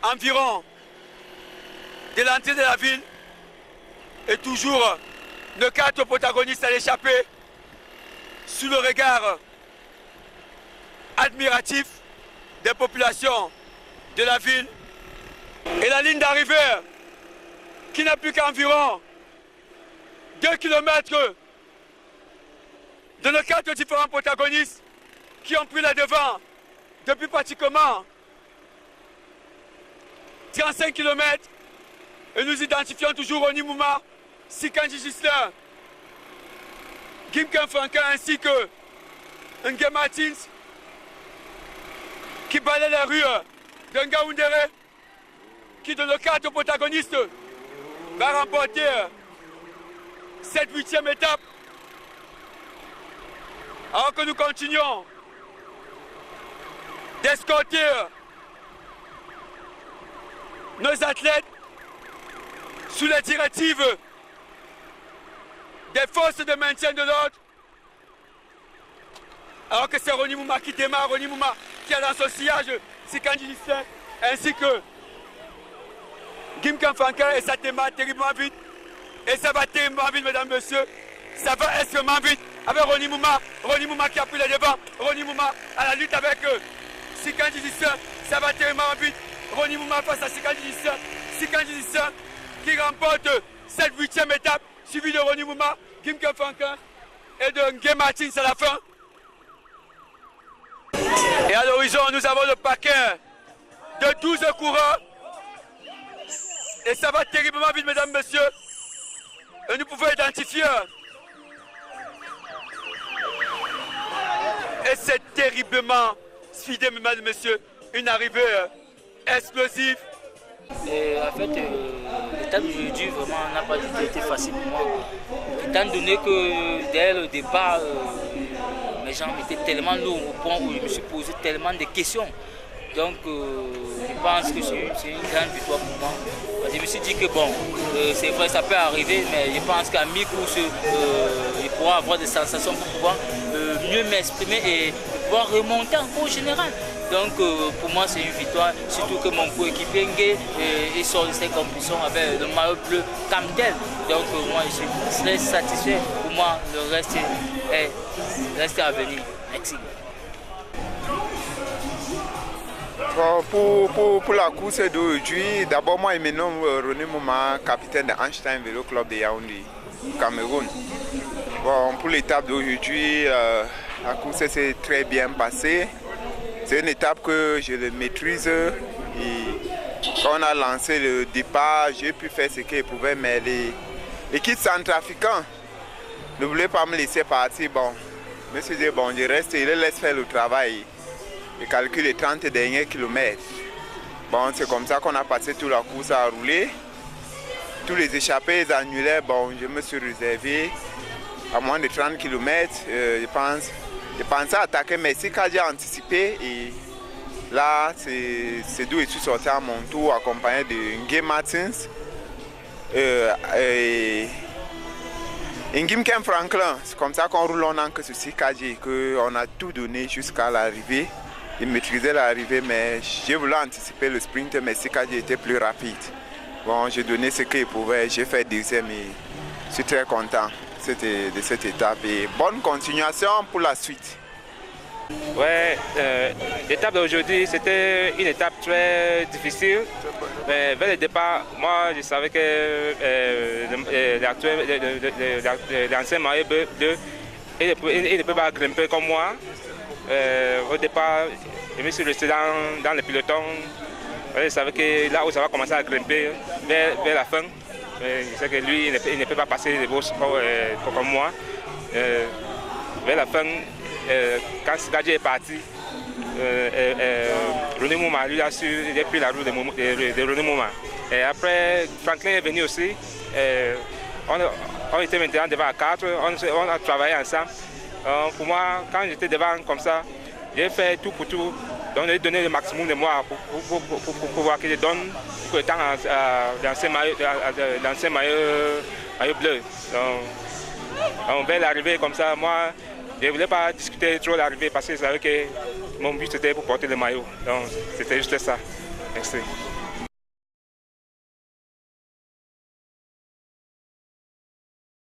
environ de l'entrée de la ville. Et toujours nos 4 protagonistes à l'échappée sous le regard admiratif des populations de la ville. Et la ligne d'arrivée qui n'a plus qu'environ 2 km de nos 4 différents protagonistes qui ont pris le devant depuis pratiquement 35 km. Et nous identifions toujours Ronnie Mouma, Sikandji Ghislain, Gimken Franquin ainsi que Ngué Martins qui balaie les rues de Ngaoundéré, qui dans le cadre protagoniste va remporter cette 8e étape. Alors que nous continuons d'escorter nos athlètes sous les directives des forces de maintien de l'ordre. Alors que c'est Ronnie Mouma qui démarre, Ronnie Mouma qui a dans son sillage Sikandji Ghislain ainsi que Gimken Franquin, et ça démarre terriblement vite. Et ça va terriblement vite, mesdames, messieurs. Ça va extrêmement vite avec Ronnie Mouma qui a pris les devants. Ronnie Mouma à la lutte avec Sikandji Ghislain. Ça va terriblement vite. Ronnie Mouma face à Sikandji Ghislain. Sikandji Ghislain qui remporte cette 8e étape, suivi de Ronnie Mouma, Gimken Franquin et de Ngué Martins à la fin. Et à l'horizon, nous avons le paquet de 12 coureurs. Et ça va terriblement vite, mesdames, messieurs. Et nous pouvons identifier. Et c'est terriblement speedé, mesdames, messieurs. Une arrivée explosive. Et en fait, l'étape d'aujourd'hui vraiment n'a pas du tout été facile pour moi. Étant donné que dès le départ, mes jambes étaient tellement lourdes au point où je me suis posé tellement de questions. Donc je pense que c'est une grande victoire pour moi. Je me suis dit que bon, c'est vrai, ça peut arriver, mais je pense qu'à mi-course, je pourrai avoir des sensations pour pouvoir mieux m'exprimer et pouvoir remonter encore au général. Donc pour moi c'est une victoire, surtout que mon coéquipier Ngué sort de cette compétition avec le maillot bleu comme tel. Donc moi je suis très satisfait. Pour moi le reste est à venir. Merci. Pour la course d'aujourd'hui, d'abord moi je me nomme Ronnie Mouma, capitaine de Einstein Vélo Club de Yaoundé, Cameroun. Bon, pour l'étape d'aujourd'hui, la course s'est très bien passée. C'est une étape que je le maîtrise et quand on a lancé le départ, j'ai pu faire ce qu'il pouvait, mais l'équipe centrafricaine ne voulait pas me laisser partir. Bon, je me suis dit, bon, je reste et je laisse faire le travail. Je calcule les 30 derniers kilomètres. Bon, c'est comme ça qu'on a passé toute la course à rouler. Tous les échappés, les annulaires, bon, je me suis réservé à moins de 30 km. Je pensais attaquer, mais c'est quand j'ai anticipé. Et là, c'est d'où je suis sorti à mon tour, accompagné de Ngué Martins et Gimken Franquin. C'est comme ça qu'on roule en angle sur CKG, qu'on a tout donné jusqu'à l'arrivée. Il maîtrisait l'arrivée, mais j'ai voulu anticiper le sprint, mais CKG était plus rapide. Bon, j'ai donné ce qu'il pouvait, j'ai fait deuxième et je suis très content de cette étape et bonne continuation pour la suite. Ouais, l'étape d'aujourd'hui c'était une étape très difficile. Mais vers le départ, moi je savais que l'ancien maillot bleu, il ne peut pas grimper comme moi. Au départ, je me suis resté dans le peloton. Je savais que là où ça va commencer à grimper vers la fin. Je sais que lui, il ne peut pas passer les bosses comme moi. Vers la fin, quand Sikandji est parti, Ronnie Mouma, lui, a pris la roue de Ronnie Mouma. Et après, Franklin est venu aussi. On était maintenant devant à 4, on a travaillé ensemble. Pour moi, quand j'étais devant comme ça, j'ai fait tout pour tout. Donc j'ai donné le maximum de moi pour pouvoir que je donne pour le temps l'ancien maillot bleu. Donc, on va l'arrivée comme ça. Moi, je ne voulais pas discuter trop l'arrivée parce que je savais que mon but c'était pour porter le maillot. Donc c'était juste ça. Merci.